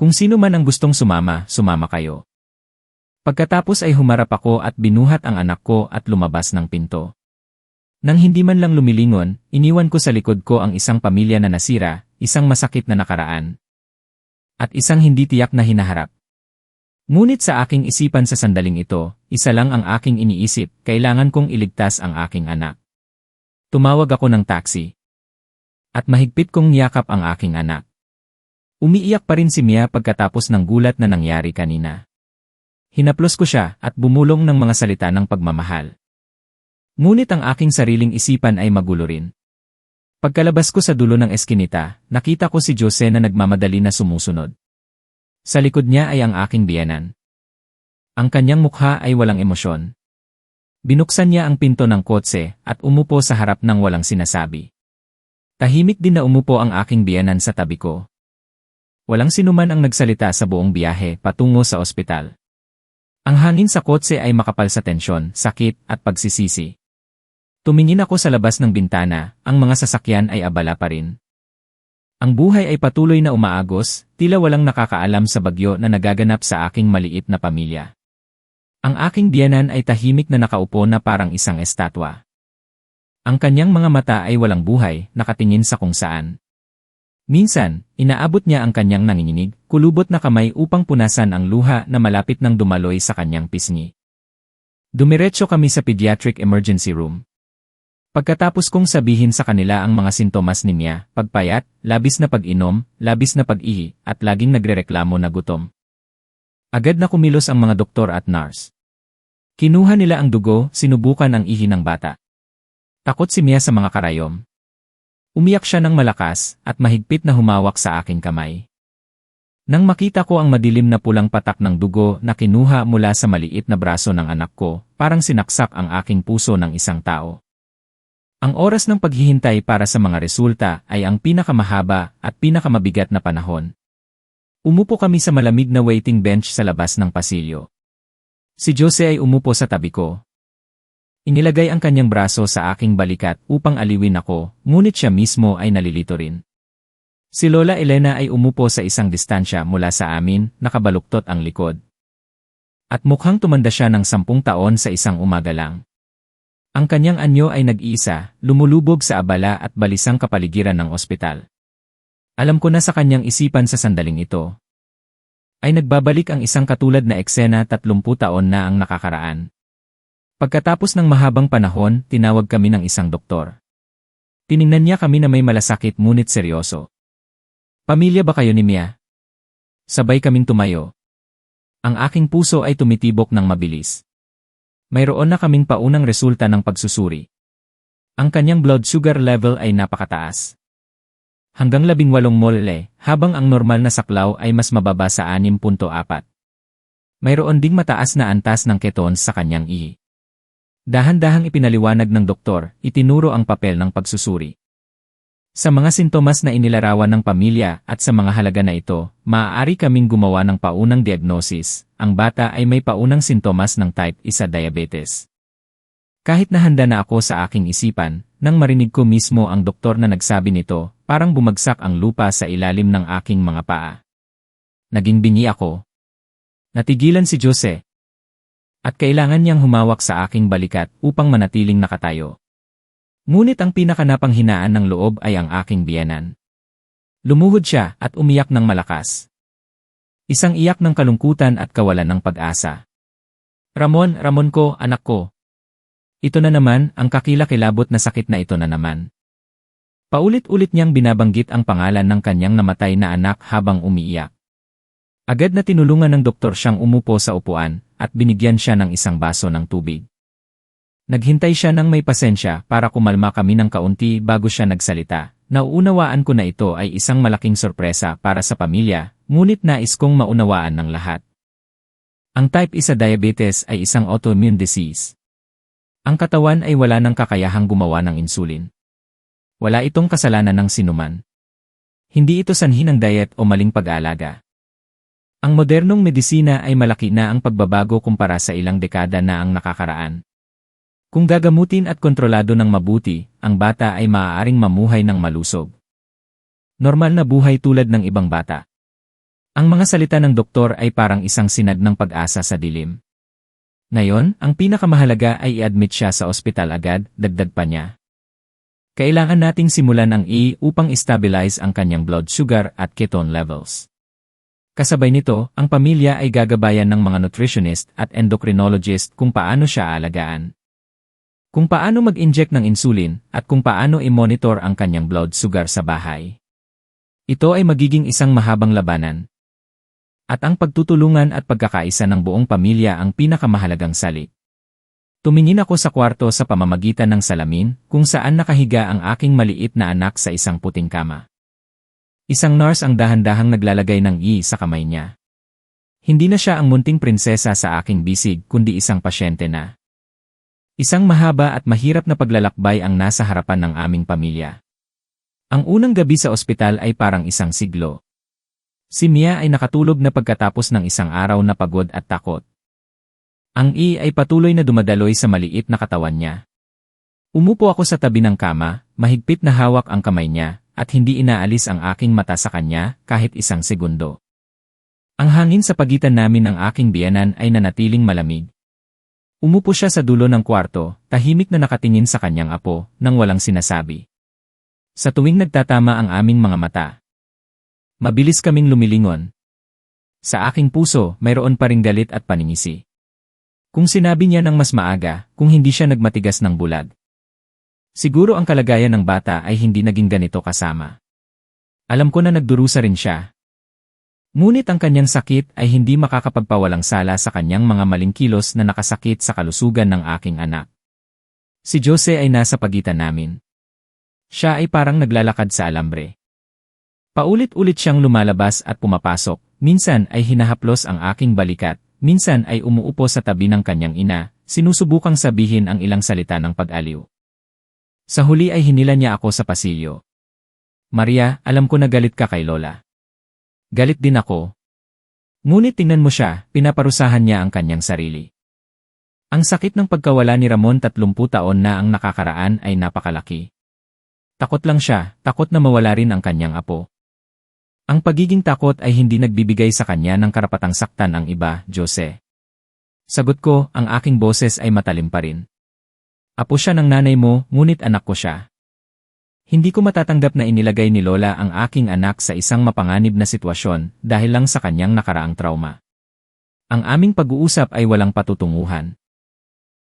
Kung sino man ang gustong sumama, sumama kayo. Pagkatapos ay humarap ako at binuhat ang anak ko at lumabas ng pinto. Nang hindi man lang lumilingon, iniwan ko sa likod ko ang isang pamilya na nasira, isang masakit na nakaraan, at isang hindi tiyak na hinaharap. Ngunit sa aking isipan sa sandaling ito, isa lang ang aking iniisip, kailangan kong iligtas ang aking anak. Tumawag ako ng taxi. At mahigpit kong niyakap ang aking anak. Umiiyak pa rin si Mia pagkatapos ng gulat na nangyari kanina. Hinaplos ko siya at bumulong ng mga salita ng pagmamahal. Ngunit ang aking sariling isipan ay magulo rin. Pagkalabas ko sa dulo ng eskinita, nakita ko si Jose na nagmamadali na sumusunod. Sa likod niya ay ang aking biyenan. Ang kanyang mukha ay walang emosyon. Binuksan niya ang pinto ng kotse at umupo sa harap ng walang sinasabi. Tahimik din na umupo ang aking biyenan sa tabi ko. Walang sinuman ang nagsalita sa buong biyahe patungo sa ospital. Ang hangin sa kotse ay makapal sa tensyon, sakit at pagsisisi. Tumingin ako sa labas ng bintana, ang mga sasakyan ay abala pa rin. Ang buhay ay patuloy na umaagos, tila walang nakakaalam sa bagyo na nagaganap sa aking maliit na pamilya. Ang aking biyenan ay tahimik na nakaupo na parang isang estatwa. Ang kanyang mga mata ay walang buhay, nakatingin sa kung saan. Minsan, inaabot niya ang kanyang nanginginig, kulubot na kamay upang punasan ang luha na malapit nang dumaloy sa kanyang pisngi. Dumiretso kami sa pediatric emergency room. Pagkatapos kong sabihin sa kanila ang mga sintomas ni Mia, pagpayat, labis na pag-inom, labis na pag-ihi, at laging nagrereklamo na gutom. Agad na kumilos ang mga doktor at nurse. Kinuha nila ang dugo, sinubukan ang ihi ng bata. Takot si Mia sa mga karayom. Umiyak siya ng malakas at mahigpit na humawak sa aking kamay. Nang makita ko ang madilim na pulang patak ng dugo na kinuha mula sa maliit na braso ng anak ko, parang sinaksak ang aking puso ng isang tao. Ang oras ng paghihintay para sa mga resulta ay ang pinakamahaba at pinakamabigat na panahon. Umupo kami sa malamig na waiting bench sa labas ng pasilyo. Si Jose ay umupo sa tabi ko. Inilagay ang kanyang braso sa aking balikat upang aliwin ako, ngunit siya mismo ay nalilito rin. Si Lola Elena ay umupo sa isang distansya mula sa amin, nakabaluktot ang likod. At mukhang tumanda siya ng 10 taon sa isang umaga lang. Ang kanyang anyo ay nag-iisa, lumulubog sa abala at balisang kapaligiran ng ospital. Alam ko na sa kanyang isipan sa sandaling ito. Ay nagbabalik ang isang katulad na eksena 30 taon na ang nakakaraan. Pagkatapos ng mahabang panahon, tinawag kami ng isang doktor. Tiningnan niya kami na may malasakit ngunit seryoso. Pamilya ba kayo ni Mia? Sabay kaming tumayo. Ang aking puso ay tumitibok ng mabilis. Mayroon na kaming paunang resulta ng pagsusuri. Ang kanyang blood sugar level ay napakataas. Hanggang 18 mole, habang ang normal na saklaw ay mas mababa sa 6.4. Mayroon ding mataas na antas ng ketones sa kanyang ihi. Dahan-dahang ipinaliwanag ng doktor, itinuro ang papel ng pagsusuri. Sa mga sintomas na inilarawan ng pamilya at sa mga halaga na ito, maaari kaming gumawa ng paunang diagnosis. Ang bata ay may paunang sintomas ng type 1 diabetes. Kahit nahanda na ako sa aking isipan, nang marinig ko mismo ang doktor na nagsabi nito, parang bumagsak ang lupa sa ilalim ng aking mga paa. Naging bingi ako. Natigilan si Jose. At kailangan niyang humawak sa aking balikat upang manatiling nakatayo. Ngunit ang pinakanapanghinaan ng loob ay ang aking biyenan. Lumuhod siya at umiyak ng malakas. Isang iyak ng kalungkutan at kawalan ng pag-asa. Ramon, Ramon ko, anak ko. Ito na naman, ang kakilakilabot na sakit na ito na naman. Paulit-ulit niyang binabanggit ang pangalan ng kanyang namatay na anak habang umiiyak. Agad na tinulungan ng doktor siyang umupo sa upuan at binigyan siya ng isang baso ng tubig. Naghintay siya ng may pasensya para kumalma kami ng kaunti bago siya nagsalita. Nauunawaan ko na ito ay isang malaking sorpresa para sa pamilya, ngunit nais kong maunawaan ng lahat. Ang type 1 diabetes ay isang autoimmune disease. Ang katawan ay wala ng kakayahang gumawa ng insulin. Wala itong kasalanan ng sinuman. Hindi ito sanhi ng diet o maling pag-aalaga. Ang modernong medisina ay malaki na ang pagbabago kumpara sa ilang dekada na ang nakakaraan. Kung gagamutin at kontrolado ng mabuti, ang bata ay maaaring mamuhay ng malusog. Normal na buhay tulad ng ibang bata. Ang mga salita ng doktor ay parang isang sinag ng pag-asa sa dilim. Ngayon, ang pinakamahalaga ay i-admit siya sa ospital agad, dagdag pa niya. Kailangan nating simulan ang upang stabilize ang kanyang blood sugar at ketone levels. Kasabay nito, ang pamilya ay gagabayan ng mga nutritionist at endocrinologist kung paano siya alagaan. Kung paano mag-inject ng insulin at kung paano i-monitor ang kanyang blood sugar sa bahay. Ito ay magiging isang mahabang labanan. At ang pagtutulungan at pagkakaisa ng buong pamilya ang pinakamahalagang salik. Tumingin ako sa kwarto sa pamamagitan ng salamin kung saan nakahiga ang aking maliit na anak sa isang puting kama. Isang nurse ang dahan-dahang naglalagay ng sa kamay niya. Hindi na siya ang munting prinsesa sa aking bisig kundi isang pasyente na. Isang mahaba at mahirap na paglalakbay ang nasa harapan ng aming pamilya. Ang unang gabi sa ospital ay parang isang siglo. Si Mia ay nakatulog na pagkatapos ng isang araw na pagod at takot. Ang ay patuloy na dumadaloy sa maliit na katawan niya. Umupo ako sa tabi ng kama, mahigpit na hawak ang kamay niya, at hindi inaalis ang aking mata sa kanya kahit isang segundo. Ang hangin sa pagitan namin ng aking biyenan ay nanatiling malamig. Umupo siya sa dulo ng kwarto, tahimik na nakatingin sa kanyang apo, nang walang sinasabi. Sa tuwing nagtatama ang aming mga mata, mabilis kaming lumilingon. Sa aking puso, mayroon pa ring galit at paningisi. Kung sinabi niya ng mas maaga, kung hindi siya nagmatigas ng bulag. Siguro ang kalagayan ng bata ay hindi naging ganito kasama. Alam ko na nagdurusa rin siya. Ngunit ang kanyang sakit ay hindi makakapagpawalang sala sa kanyang mga maling kilos na nakasakit sa kalusugan ng aking anak. Si Jose ay nasa pagitan namin. Siya ay parang naglalakad sa alambre. Paulit-ulit siyang lumalabas at pumapasok, minsan ay hinahaplos ang aking balikat, minsan ay umuupo sa tabi ng kanyang ina, sinusubukang sabihin ang ilang salita ng pag-aliw. Sa huli ay hinila niya ako sa pasilyo. Maria, alam ko na galit ka kay Lola. Galit din ako. Ngunit tingnan mo siya, pinaparusahan niya ang kanyang sarili. Ang sakit ng pagkawala ni Ramon 30 taon na ang nakakaraan ay napakalaki. Takot lang siya, takot na mawala rin ang kanyang apo. Ang pagiging takot ay hindi nagbibigay sa kanya ng karapatang saktan ang iba, Jose. Sagot ko, ang aking boses ay matalim pa rin. Apo siya ng nanay mo, ngunit anak ko siya. Hindi ko matatanggap na inilagay ni Lola ang aking anak sa isang mapanganib na sitwasyon dahil lang sa kanyang nakaraang trauma. Ang aming pag-uusap ay walang patutunguhan.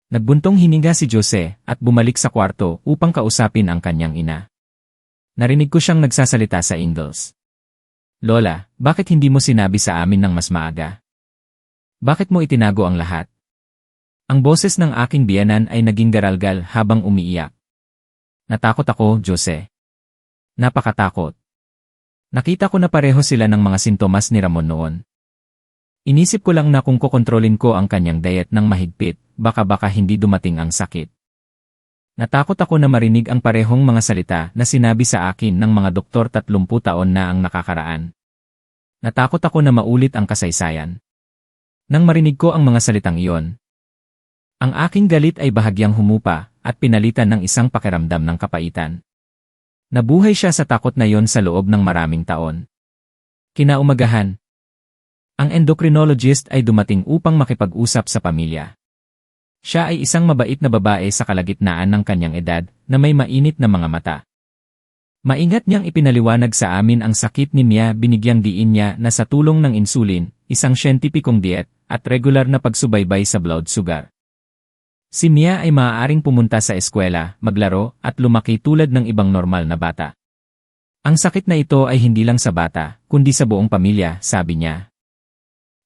Nagbuntong hininga si Jose at bumalik sa kwarto upang kausapin ang kanyang ina. Narinig ko siyang nagsasalita sa English. Lola, bakit hindi mo sinabi sa amin ng mas maaga? Bakit mo itinago ang lahat? Ang boses ng aking biyenan ay naging garalgal habang umiiyak. Natakot ako, Jose. Napakatakot. Nakita ko na pareho sila ng mga sintomas ni Ramon noon. Inisip ko lang na kung kokontrolin ko ang kanyang diet ng mahigpit, baka hindi dumating ang sakit. Natakot ako na marinig ang parehong mga salita na sinabi sa akin ng mga doktor 30 taon na ang nakakaraan. Natakot ako na maulit ang kasaysayan. Nang marinig ko ang mga salitang iyon, ang aking galit ay bahagyang humupa at pinalitan ng isang pakiramdam ng kapaitan. Nabuhay siya sa takot na yon sa loob ng maraming taon. Kinaumagahan, ang endocrinologist ay dumating upang makipag-usap sa pamilya. Siya ay isang mabait na babae sa kalagitnaan ng kanyang edad na may mainit na mga mata. Maingat niyang ipinaliwanag sa amin ang sakit ni Mia, binigyang diin niya na sa tulong ng insulin, isang siyentipikong diet, at regular na pagsubaybay sa blood sugar. Si Mia ay maaaring pumunta sa eskwela, maglaro, at lumaki tulad ng ibang normal na bata. Ang sakit na ito ay hindi lang sa bata, kundi sa buong pamilya, sabi niya.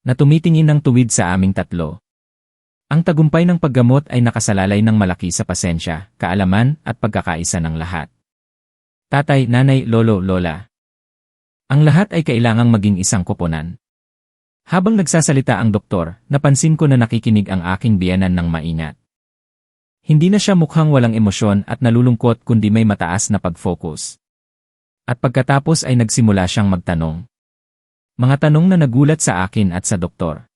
Na tumitingin ng tuwid sa aming tatlo. Ang tagumpay ng paggamot ay nakasalalay ng malaki sa pasensya, kaalaman, at pagkakaisa ng lahat. Tatay, nanay, lolo, lola. Ang lahat ay kailangang maging isang koponan. Habang nagsasalita ang doktor, napansin ko na nakikinig ang aking biyenan ng maingat. Hindi na siya mukhang walang emosyon at nalulungkot kundi may mataas na pag-focus. At pagkatapos ay nagsimula siyang magtanong. Mga tanong na nagulat sa akin at sa doktor.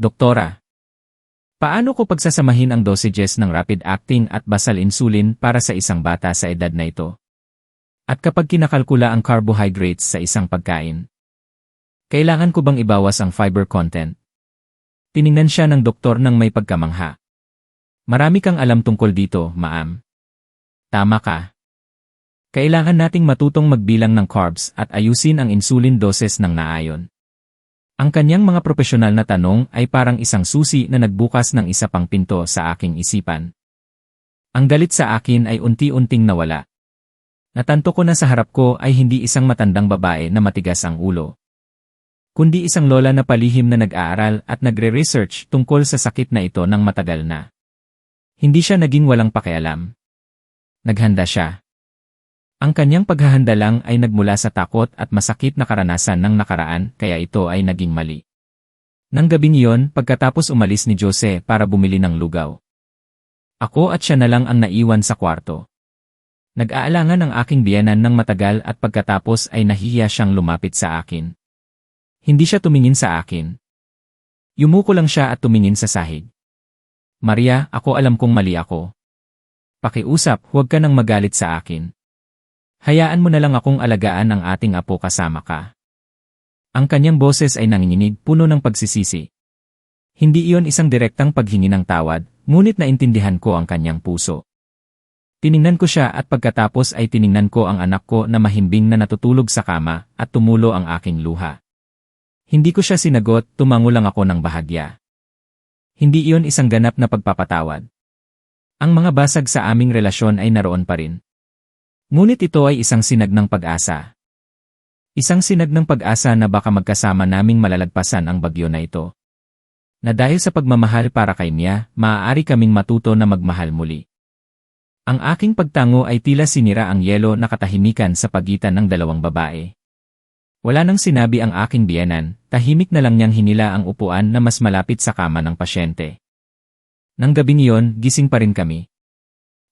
Doktora, paano ko pagsasamahin ang dosages ng rapid-acting at basal insulin para sa isang bata sa edad na ito? At kapag kinakalkula ang carbohydrates sa isang pagkain, kailangan ko bang ibawas ang fiber content? Tiningnan siya ng doktor ng may pagkamangha. Marami kang alam tungkol dito, ma'am. Tama ka. Kailangan nating matutong magbilang ng carbs at ayusin ang insulin doses ng naayon. Ang kanyang mga propesyonal na tanong ay parang isang susi na nagbukas ng isa pang pinto sa aking isipan. Ang galit sa akin ay unti-unting nawala. Natanto ko na sa harap ko ay hindi isang matandang babae na matigas ang ulo, kundi isang lola na palihim na nag-aaral at nagre-research tungkol sa sakit na ito ng matagal na. Hindi siya naging walang pakialam. Naghanda siya. Ang kanyang paghahanda lang ay nagmula sa takot at masakit na karanasan ng nakaraan, kaya ito ay naging mali. Nang gabing iyon, pagkatapos umalis ni Jose para bumili ng lugaw, ako at siya na lang ang naiwan sa kwarto. Nag-aalangan ang aking biyenan ng matagal at pagkatapos ay nahihiya siyang lumapit sa akin. Hindi siya tumingin sa akin. Yumuko lang siya at tumingin sa sahig. Maria, ako alam kong mali ako. Pakiusap, huwag ka nang magalit sa akin. Hayaan mo na lang akong alagaan ang ating apo kasama ka. Ang kanyang boses ay nanginginig, puno ng pagsisisi. Hindi iyon isang direktang paghingi ng tawad, ngunit naintindihan ko ang kanyang puso. Tiningnan ko siya at pagkatapos ay tiningnan ko ang anak ko na mahimbing na natutulog sa kama at tumulo ang aking luha. Hindi ko siya sinagot, tumango lang ako ng bahagya. Hindi iyon isang ganap na pagpapatawad. Ang mga basag sa aming relasyon ay naroon pa rin. Ngunit ito ay isang sinag ng pag-asa. Isang sinag ng pag-asa na baka magkasama naming malalagpasan ang bagyo na ito. Na dahil sa pagmamahal para kay Mia, maaari kaming matuto na magmahal muli. Ang aking pagtango ay tila sinira ang yelo na katahimikan sa pagitan ng dalawang babae. Wala nang sinabi ang aking biyenan, tahimik na lang niyang hinila ang upuan na mas malapit sa kama ng pasyente. Nang gabing iyon, gising pa rin kami.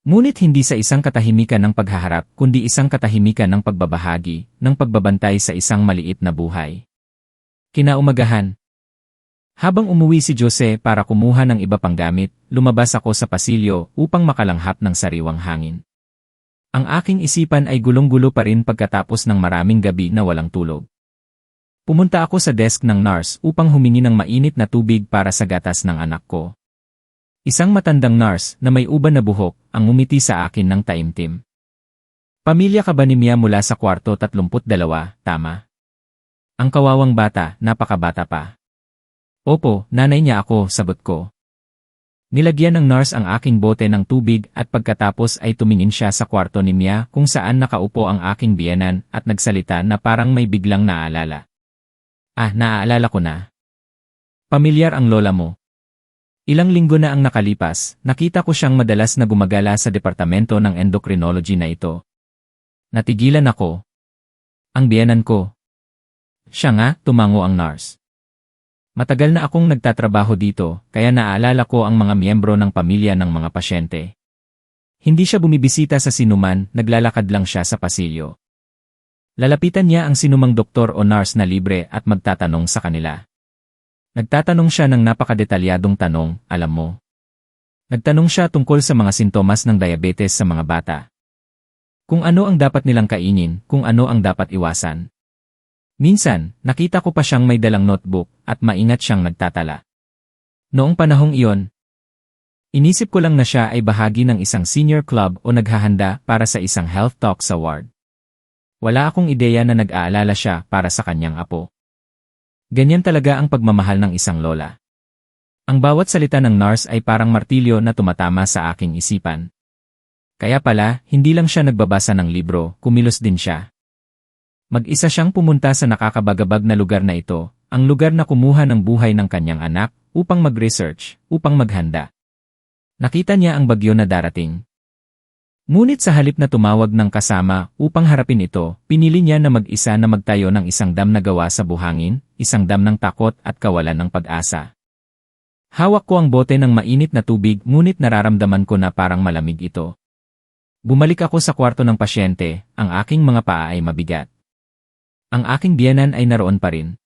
Ngunit hindi sa isang katahimikan ng paghaharap, kundi isang katahimikan ng pagbabahagi, ng pagbabantay sa isang maliit na buhay. Kinaumagahan. Habang umuwi si Jose para kumuha ng iba pang gamit, lumabas ako sa pasilyo upang makalanghap ng sariwang hangin. Ang aking isipan ay gulong-gulo pa rin pagkatapos ng maraming gabi na walang tulog. Pumunta ako sa desk ng nurse upang humingi ng mainit na tubig para sa gatas ng anak ko. Isang matandang nurse na may uban na buhok ang umiti sa akin ng taimtim. Pamilya ka ba ni Mia mula sa kwarto 32, tama? Ang kawawang bata, napakabata pa. Opo, nanay niya ako, sagot ko. Nilagyan ng nurse ang aking bote ng tubig at pagkatapos ay tumingin siya sa kwarto ni Mia kung saan nakaupo ang aking biyenan at nagsalita na parang may biglang naaalala. Naaalala ko na. Pamilyar ang lola mo. Ilang linggo na ang nakalipas, nakita ko siyang madalas na gumagala sa departamento ng endocrinology na ito. Natigilan ako. Ang biyenan ko. Siya nga, tumango ang nurse. Matagal na akong nagtatrabaho dito, kaya naaalala ko ang mga miyembro ng pamilya ng mga pasyente. Hindi siya bumibisita sa sinuman, naglalakad lang siya sa pasilyo. Lalapitan niya ang sinumang doktor o nurse na libre at magtatanong sa kanila. Nagtatanong siya ng napakadetalyadong tanong, alam mo. Nagtanong siya tungkol sa mga sintomas ng diabetes sa mga bata. Kung ano ang dapat nilang kainin, kung ano ang dapat iwasan. Minsan, nakita ko pa siyang may dalang notebook at maingat siyang nagtatala. Noong panahong iyon, inisip ko lang na siya ay bahagi ng isang senior club o naghahanda para sa isang health talks award. Wala akong ideya na nag-aalala siya para sa kanyang apo. Ganyan talaga ang pagmamahal ng isang lola. Ang bawat salita ng nurse ay parang martilyo na tumatama sa aking isipan. Kaya pala, hindi lang siya nagbabasa ng libro, kumilos din siya. Mag-isa siyang pumunta sa nakakabagabag na lugar na ito, ang lugar na kumuha ng buhay ng kanyang anak, upang mag-research, upang maghanda. Nakita niya ang bagyo na darating. Ngunit sa halip na tumawag ng kasama upang harapin ito, pinili niya na mag-isa na magtayo ng isang dam na gawa sa buhangin, isang dam ng takot at kawalan ng pag-asa. Hawak ko ang bote ng mainit na tubig ngunit nararamdaman ko na parang malamig ito. Bumalik ako sa kwarto ng pasyente, ang aking mga paa ay mabigat. Ang aking biyenan ay naroon pa rin.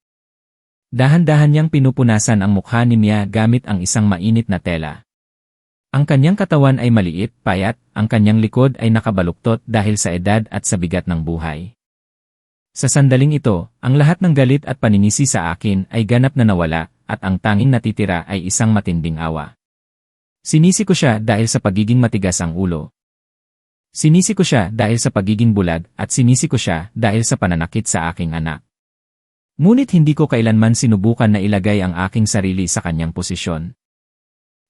Dahan-dahan niyang pinupunasan ang mukha ni Mia gamit ang isang mainit na tela. Ang kanyang katawan ay maliit, payat, ang kanyang likod ay nakabaluktot dahil sa edad at sa bigat ng buhay. Sa sandaling ito, ang lahat ng galit at paninisi sa akin ay ganap na nawala at ang tanging natitira ay isang matinding awa. Sinisi ko siya dahil sa pagiging matigas ang ulo. Sinisi ko siya dahil sa pagiging bulag at sinisi ko siya dahil sa pananakit sa aking anak. Ngunit hindi ko kailanman sinubukan na ilagay ang aking sarili sa kanyang posisyon.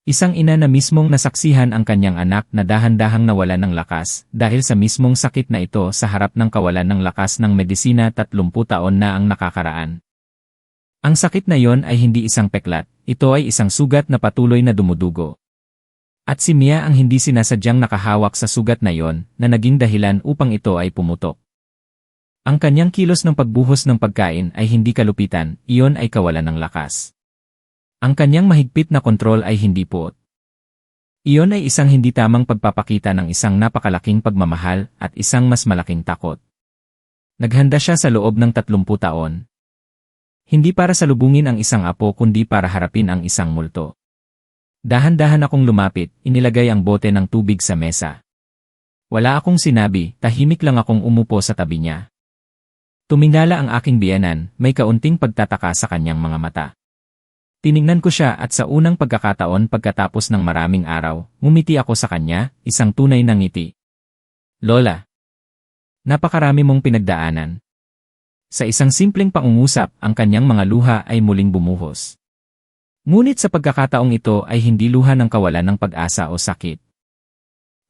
Isang ina na mismong nasaksihan ang kanyang anak na dahan-dahang nawala ng lakas dahil sa mismong sakit na ito sa harap ng kawalan ng lakas ng medisina 30 taon na ang nakakaraan. Ang sakit na yon ay hindi isang peklat, ito ay isang sugat na patuloy na dumudugo. At si Mia ang hindi sinasadyang nakahawak sa sugat na yon na naging dahilan upang ito ay pumutok. Ang kanyang kilos ng pagbuhos ng pagkain ay hindi kalupitan, iyon ay kawalan ng lakas. Ang kanyang mahigpit na kontrol ay hindi puot. Iyon ay isang hindi tamang pagpapakita ng isang napakalaking pagmamahal at isang mas malaking takot. Naghanda siya sa loob ng 30 taon. Hindi para salubungin ang isang apo kundi para harapin ang isang multo. Dahan-dahan akong lumapit, inilagay ang bote ng tubig sa mesa. Wala akong sinabi, tahimik lang akong umupo sa tabi niya. Tumingala ang aking biyenan, may kaunting pagtataka sa kanyang mga mata. Tiningnan ko siya at sa unang pagkakataon pagkatapos ng maraming araw, ngumiti ako sa kanya, isang tunay na ngiti. Lola, napakarami mong pinagdaanan. Sa isang simpleng pangungusap, ang kanyang mga luha ay muling bumuhos. Ngunit sa pagkakataong ito ay hindi luha ng kawalan ng pag-asa o sakit,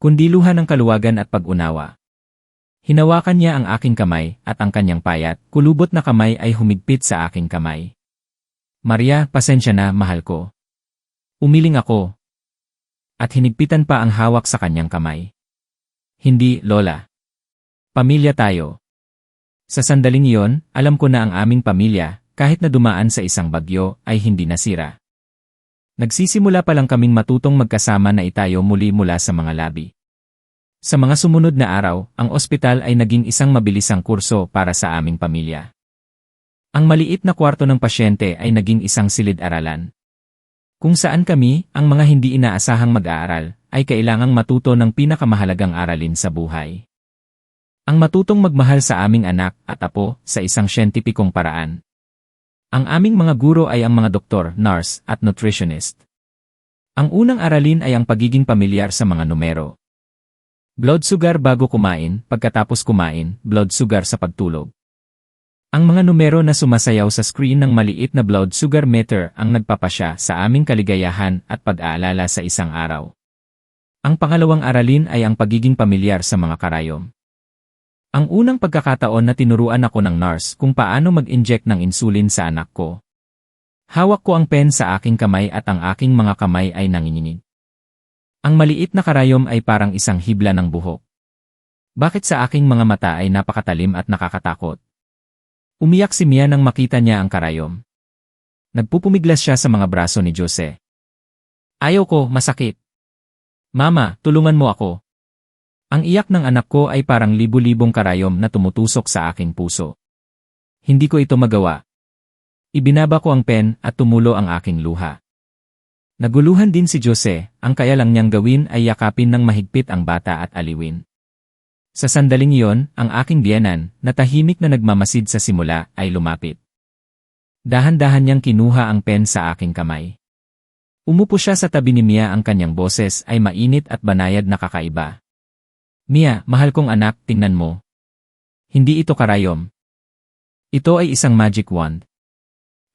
kundi luha ng kaluwagan at pag-unawa. Hinawakan niya ang aking kamay at ang kanyang payat, kulubot na kamay ay humigpit sa aking kamay. Maria, pasensya na, mahal ko. Umiling ako. At hinigpitan pa ang hawak sa kanyang kamay. Hindi, Lola. Pamilya tayo. Sa sandaling iyon, alam ko na ang aming pamilya, kahit na dumaan sa isang bagyo, ay hindi nasira. Nagsisimula pa lang kaming matutong magkasama na itayo muli mula sa mga labi. Sa mga sumunod na araw, ang ospital ay naging isang mabilisang kurso para sa aming pamilya. Ang maliit na kwarto ng pasyente ay naging isang silid-aralan. Kung saan kami, ang mga hindi inaasahang mag-aaral, ay kailangang matuto ng pinakamahalagang aralin sa buhay. Ang matutong magmahal sa aming anak at apo sa isang siyentipikong paraan. Ang aming mga guro ay ang mga doktor, nurse, at nutritionist. Ang unang aralin ay ang pagiging pamilyar sa mga numero. Blood sugar bago kumain, pagkatapos kumain, blood sugar sa pagtulog. Ang mga numero na sumasayaw sa screen ng maliit na blood sugar meter ang nagpapasya sa aming kaligayahan at pag-aalala sa isang araw. Ang pangalawang aralin ay ang pagiging pamilyar sa mga karayom. Ang unang pagkakataon na tinuruan ako ng nurse kung paano mag-inject ng insulin sa anak ko. Hawak ko ang pen sa aking kamay at ang aking mga kamay ay nanginginig. Ang maliit na karayom ay parang isang hibla ng buhok. Bakit sa aking mga mata ay napakatalim at nakakatakot? Umiyak si Mia nang makita niya ang karayom. Nagpupumiglas siya sa mga braso ni Jose. Ayaw ko, masakit. Mama, tulungan mo ako. Ang iyak ng anak ko ay parang libu-libong karayom na tumutusok sa aking puso. Hindi ko ito magawa. Ibinaba ko ang pen at tumulo ang aking luha. Naguluhan din si Jose, ang kaya lang niyang gawin ay yakapin ng mahigpit ang bata at aliwin. Sa sandaling iyon, ang aking biyenan, na tahimik na nagmamasid sa simula, ay lumapit. Dahan-dahan niyang kinuha ang pen sa aking kamay. Umupo siya sa tabi ni Mia, ang kanyang boses ay mainit at banayad na kakaiba. Mia, mahal kong anak, tingnan mo. Hindi ito karayom. Ito ay isang magic wand.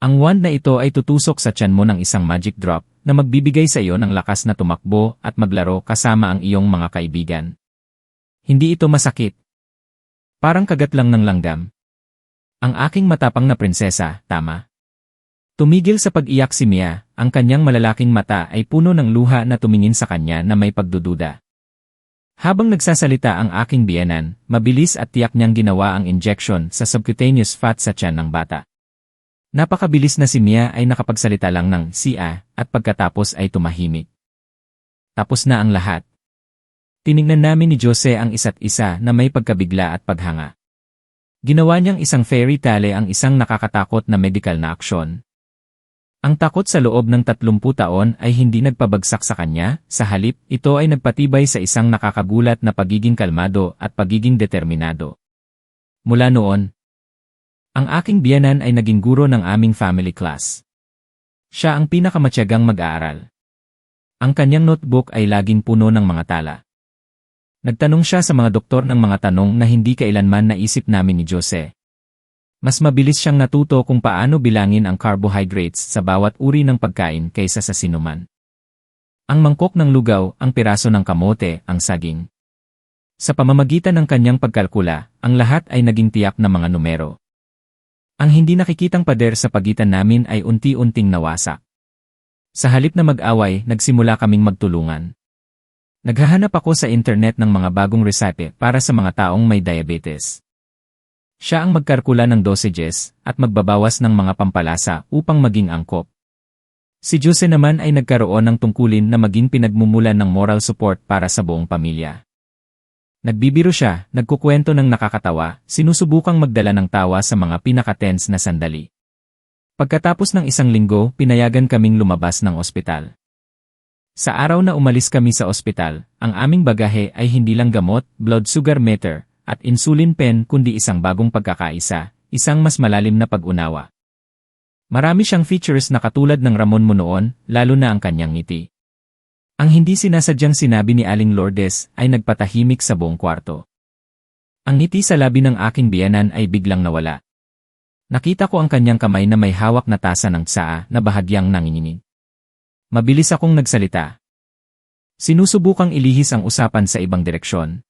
Ang wand na ito ay tutusok sa tiyan mo ng isang magic drop na magbibigay sa iyo ng lakas na tumakbo at maglaro kasama ang iyong mga kaibigan. Hindi ito masakit. Parang kagat lang ng langgam. Ang aking matapang na prinsesa, tama. Tumigil sa pag-iyak si Mia, ang kanyang malalaking mata ay puno ng luha na tumingin sa kanya na may pagdududa. Habang nagsasalita ang aking biyenan, mabilis at tiyak niyang ginawa ang injection sa subcutaneous fat sa tiyan ng bata. Napakabilis na si Mia ay nakapagsalita lang ng siya at pagkatapos ay tumahimik. Tapos na ang lahat. Tiningnan namin ni Jose ang isa't isa na may pagkabigla at paghanga. Ginawa niyang isang fairy tale ang isang nakakatakot na medical na aksyon. Ang takot sa loob ng 30 taon ay hindi nagpabagsak sa kanya, sa halip ito ay nagpatibay sa isang nakakagulat na pagiging kalmado at pagiging determinado. Mula noon, ang aking biyenan ay naging guro ng aming family class. Siya ang pinakamatyagang mag-aaral. Ang kanyang notebook ay laging puno ng mga tala. Nagtanong siya sa mga doktor ng mga tanong na hindi kailanman naisip namin ni Jose. Mas mabilis siyang natuto kung paano bilangin ang carbohydrates sa bawat uri ng pagkain kaysa sa sinuman. Ang mangkok ng lugaw, ang piraso ng kamote, ang saging. Sa pamamagitan ng kanyang pagkalkula, ang lahat ay naging tiyak na mga numero. Ang hindi nakikitang pader sa pagitan namin ay unti-unting nawasak. Sa halip na mag-away, nagsimula kaming magtulungan. Naghahanap ako sa internet ng mga bagong recipe para sa mga taong may diabetes. Siya ang magkalkula ng dosages at magbabawas ng mga pampalasa upang maging angkop. Si Jose naman ay nagkaroon ng tungkulin na maging pinagmumulan ng moral support para sa buong pamilya. Nagbibiro siya, nagkukwento ng nakakatawa, sinusubukang magdala ng tawa sa mga pinaka-tense na sandali. Pagkatapos ng isang linggo, pinayagan kaming lumabas ng ospital. Sa araw na umalis kami sa ospital, ang aming bagahe ay hindi lang gamot, blood sugar meter, at insulin pen kundi isang bagong pagkakaisa, isang mas malalim na pag-unawa. Marami siyang features na katulad ng Ramon mo noon, lalo na ang kanyang ngiti. Ang hindi sinasadyang sinabi ni Aling Lourdes ay nagpatahimik sa buong kwarto. Ang ngiti sa labi ng aking biyenan ay biglang nawala. Nakita ko ang kanyang kamay na may hawak na tasa ng tsaa na bahagyang nanginginig. Mabilis akong nagsalita. Sinusubukang ilihis ang usapan sa ibang direksyon.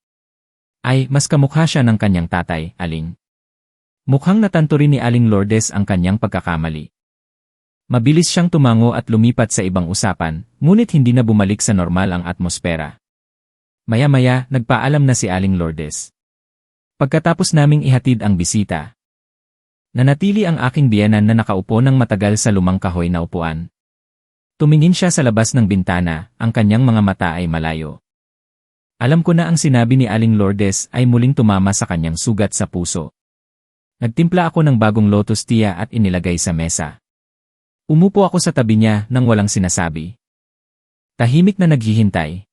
Ay, mas kamukha siya ng kanyang tatay, Aling. Mukhang natanto rin ni Aling Lourdes ang kanyang pagkakamali. Mabilis siyang tumango at lumipat sa ibang usapan, ngunit hindi na bumalik sa normal ang atmosfera. Maya-maya, nagpaalam na si Aling Lourdes. Pagkatapos naming ihatid ang bisita, nanatili ang aking biyenan na nakaupo ng matagal sa lumang kahoy na upuan. Tumingin siya sa labas ng bintana, ang kanyang mga mata ay malayo. Alam ko na ang sinabi ni Aling Lourdes ay muling tumama sa kanyang sugat sa puso. Nagtimpla ako ng bagong lotus tea at inilagay sa mesa. Umupo ako sa tabi niya nang walang sinasabi. Tahimik na naghihintay.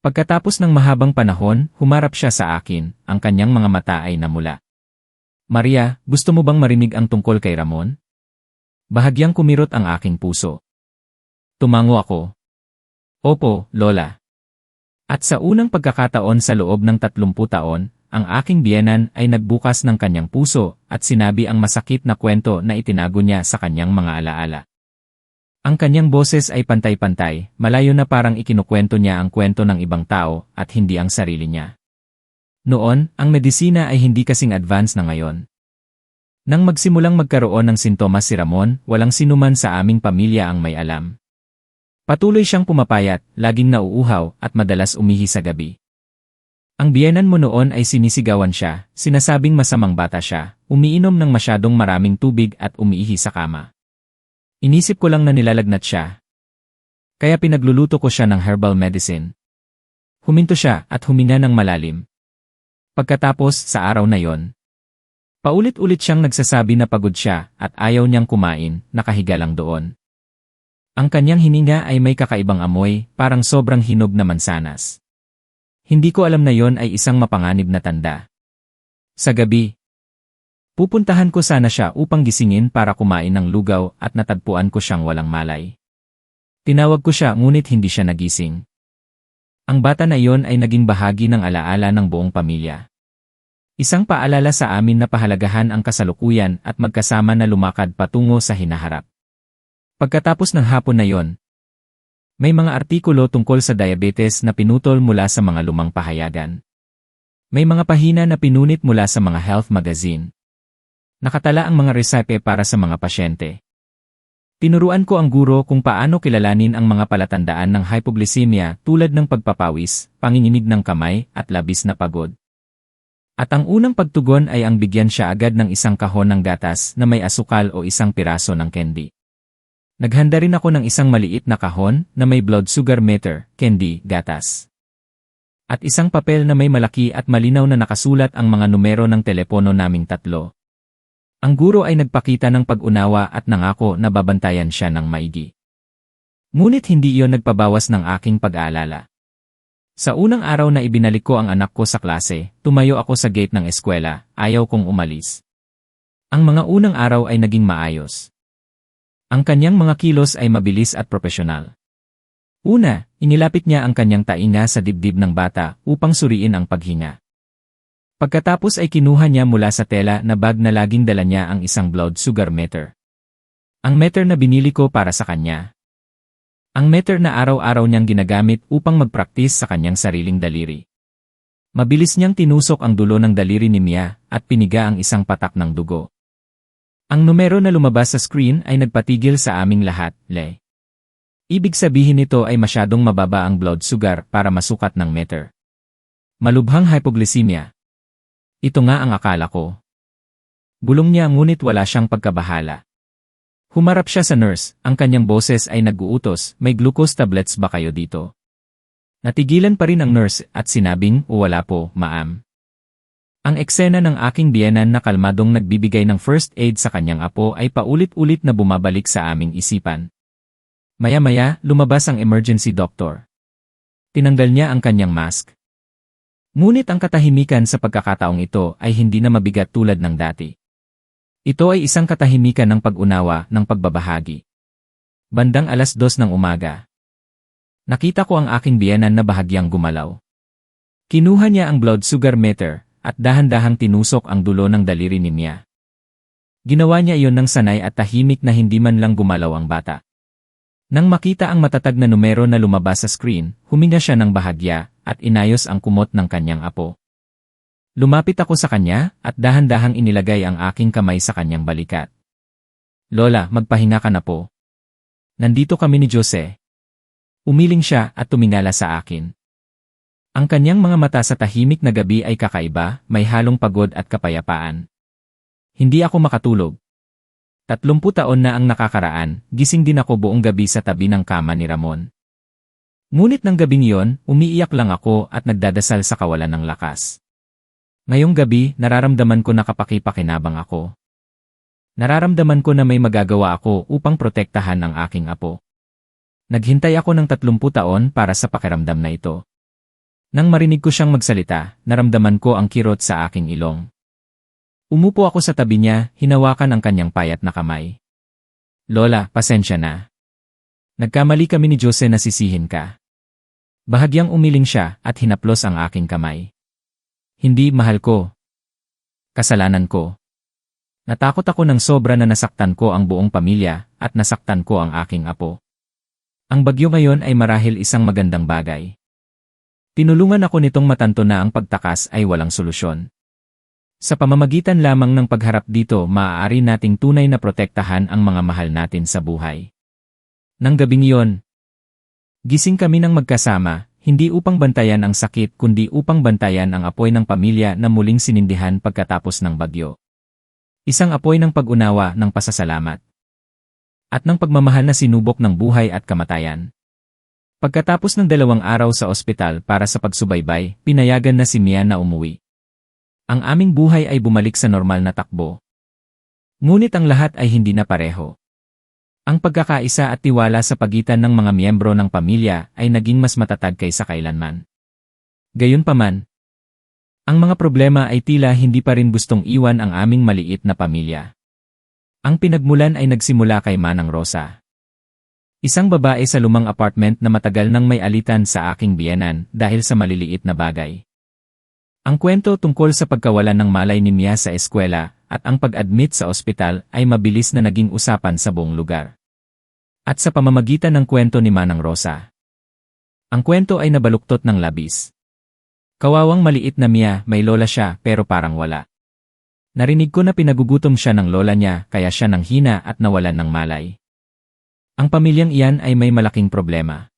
Pagkatapos ng mahabang panahon, humarap siya sa akin, ang kanyang mga mata ay namula. Maria, gusto mo bang marinig ang tungkol kay Ramon? Bahagyang kumirot ang aking puso. Tumango ako. Opo, Lola. At sa unang pagkakataon sa loob ng 30 taon, ang aking biyenan ay nagbukas ng kanyang puso at sinabi ang masakit na kwento na itinago niya sa kanyang mga alaala. Ang kanyang boses ay pantay-pantay, malayo na parang ikinukwento niya ang kwento ng ibang tao at hindi ang sarili niya. Noon, ang medisina ay hindi kasing advance na ngayon. Nang magsimulang magkaroon ng sintomas si Ramon, walang sinuman sa aming pamilya ang may alam. Patuloy siyang pumapayat, laging nauuhaw at madalas umihi sa gabi. Ang biyenan mo noon ay sinisigawan siya, sinasabing masamang bata siya, umiinom ng masyadong maraming tubig at umiihi sa kama. Inisip ko lang na nilalagnat siya. Kaya pinagluluto ko siya ng herbal medicine. Huminto siya at huminga ng malalim. Pagkatapos sa araw na yon, paulit-ulit siyang nagsasabi na pagod siya at ayaw niyang kumain, nakahiga lang doon. Ang kanyang hininga ay may kakaibang amoy, parang sobrang hinog na mansanas. Hindi ko alam na yon ay isang mapanganib na tanda. Sa gabi, pupuntahan ko sana siya upang gisingin para kumain ng lugaw at natagpuan ko siyang walang malay. Tinawag ko siya ngunit hindi siya nagising. Ang bata na iyon ay naging bahagi ng alaala ng buong pamilya. Isang paalala sa amin na pahalagahan ang kasalukuyan at magkasama na lumakad patungo sa hinaharap. Pagkatapos ng hapon na yon, may mga artikulo tungkol sa diabetes na pinutol mula sa mga lumang pahayagan. May mga pahina na pinunit mula sa mga health magazine. Nakatala ang mga resepe para sa mga pasyente. Tinuruan ko ang guro kung paano kilalanin ang mga palatandaan ng hypoglycemia tulad ng pagpapawis, panginginig ng kamay at labis na pagod. At ang unang pagtugon ay ang bigyan siya agad ng isang kahon ng gatas na may asukal o isang piraso ng candy. Naghanda rin ako ng isang maliit na kahon na may blood sugar meter, candy, gatas. At isang papel na may malaki at malinaw na nakasulat ang mga numero ng telepono naming tatlo. Ang guro ay nagpakita ng pag-unawa at nangako na babantayan siya ng maigi. Ngunit hindi iyon nagpabawas ng aking pag-aalala. Sa unang araw na ibinalik ko ang anak ko sa klase, tumayo ako sa gate ng eskwela, ayaw kong umalis. Ang mga unang araw ay naging maayos. Ang kanyang mga kilos ay mabilis at propesyonal. Una, inilapit niya ang kanyang tainga sa dibdib ng bata upang suriin ang paghinga. Pagkatapos ay kinuha niya mula sa tela na bag na laging dala niya ang isang blood sugar meter. Ang meter na binili ko para sa kanya. Ang meter na araw-araw niyang ginagamit upang magpraktis sa kanyang sariling daliri. Mabilis niyang tinusok ang dulo ng daliri ni Mia at piniga ang isang patak ng dugo. Ang numero na lumabas sa screen ay nagpatigil sa aming lahat, Le. Ibig sabihin nito ay masyadong mababa ang blood sugar para masukat ng meter. Malubhang hypoglycemia. Ito nga ang akala ko. Bulong niya ngunit wala siyang pagkabahala. Humarap siya sa nurse, ang kanyang boses ay nag-uutos, may glucose tablets ba kayo dito? Natigilan pa rin ang nurse at sinabing, wala po, ma'am. Ang eksena ng aking biyenan na kalmadong nagbibigay ng first aid sa kanyang apo ay paulit-ulit na bumabalik sa aming isipan. Maya-maya, lumabas ang emergency doctor. Tinanggal niya ang kanyang mask. Ngunit ang katahimikan sa pagkakataong ito ay hindi na mabigat tulad ng dati. Ito ay isang katahimikan ng pag-unawa ng pagbabahagi. Bandang 2:00 ng umaga. Nakita ko ang aking biyenan na bahagyang gumalaw. Kinuha niya ang blood sugar meter at dahan-dahang tinusok ang dulo ng daliri ni Mia. Ginawa niya iyon ng sanay at tahimik na hindi man lang gumalaw ang bata. Nang makita ang matatag na numero na lumabas sa screen, huminga siya ng bahagya at inayos ang kumot ng kanyang apo. Lumapit ako sa kanya at dahan-dahang inilagay ang aking kamay sa kanyang balikat. Lola, magpahinga ka na po. Nandito kami ni Jose. Umiling siya at tumingala sa akin. Ang kanyang mga mata sa tahimik na gabi ay kakaiba, may halong pagod at kapayapaan. Hindi ako makatulog. 30 taon na ang nakakaraan, gising din ako buong gabi sa tabi ng kama ni Ramon. Ngunit ng gabing iyon, umiiyak lang ako at nagdadasal sa kawalan ng lakas. Ngayong gabi, nararamdaman ko na kapaki-pakinabang ako. Nararamdaman ko na may magagawa ako upang protektahan ang aking apo. Naghintay ako ng 30 taon para sa pakiramdam na ito. Nang marinig ko siyang magsalita, naramdaman ko ang kirot sa aking ilong. Umupo ako sa tabi niya, hinawakan ang kanyang payat na kamay. Lola, pasensya na. Nagkamali kami ni Jose na sisihin ka. Bahagyang umiling siya at hinaplos ang aking kamay. Hindi, mahal ko. Kasalanan ko. Natakot ako ng sobra na nasaktan ko ang buong pamilya at nasaktan ko ang aking apo. Ang bagyo ngayon ay marahil isang magandang bagay. Tinulungan ako nitong matanto na ang pagtakas ay walang solusyon. Sa pamamagitan lamang ng pagharap dito, maaari nating tunay na protektahan ang mga mahal natin sa buhay. Nang gabing iyon, gising kami ng magkasama, hindi upang bantayan ang sakit kundi upang bantayan ang apoy ng pamilya na muling sinindihan pagkatapos ng bagyo. Isang apoy ng pag-unawa, ng pasasalamat, at ng pagmamahal na sinubok ng buhay at kamatayan. Pagkatapos ng 2 araw sa ospital para sa pagsubaybay, pinayagan na si Mia na umuwi. Ang aming buhay ay bumalik sa normal na takbo. Ngunit ang lahat ay hindi na pareho. Ang pagkakaisa at tiwala sa pagitan ng mga miyembro ng pamilya ay naging mas matatag kaysa kailanman. Gayunpaman, ang mga problema ay tila hindi pa rin gustong iwan ang aming maliit na pamilya. Ang pinagmulan ay nagsimula kay Manang Rosa. Isang babae sa lumang apartment na matagal nang may alitan sa aking biyenan dahil sa maliliit na bagay. Ang kwento tungkol sa pagkawalan ng malay ni Mia sa eskwela at ang pag-admit sa ospital ay mabilis na naging usapan sa buong lugar. At sa pamamagitan ng kwento ni Manang Rosa, ang kwento ay nabaluktot ng labis. Kawawang maliit na Mia, may lola siya pero parang wala. Narinig ko na pinagugutom siya ng lola niya kaya siya nanghina at nawalan ng malay. Ang pamilyang iyan ay may malaking problema.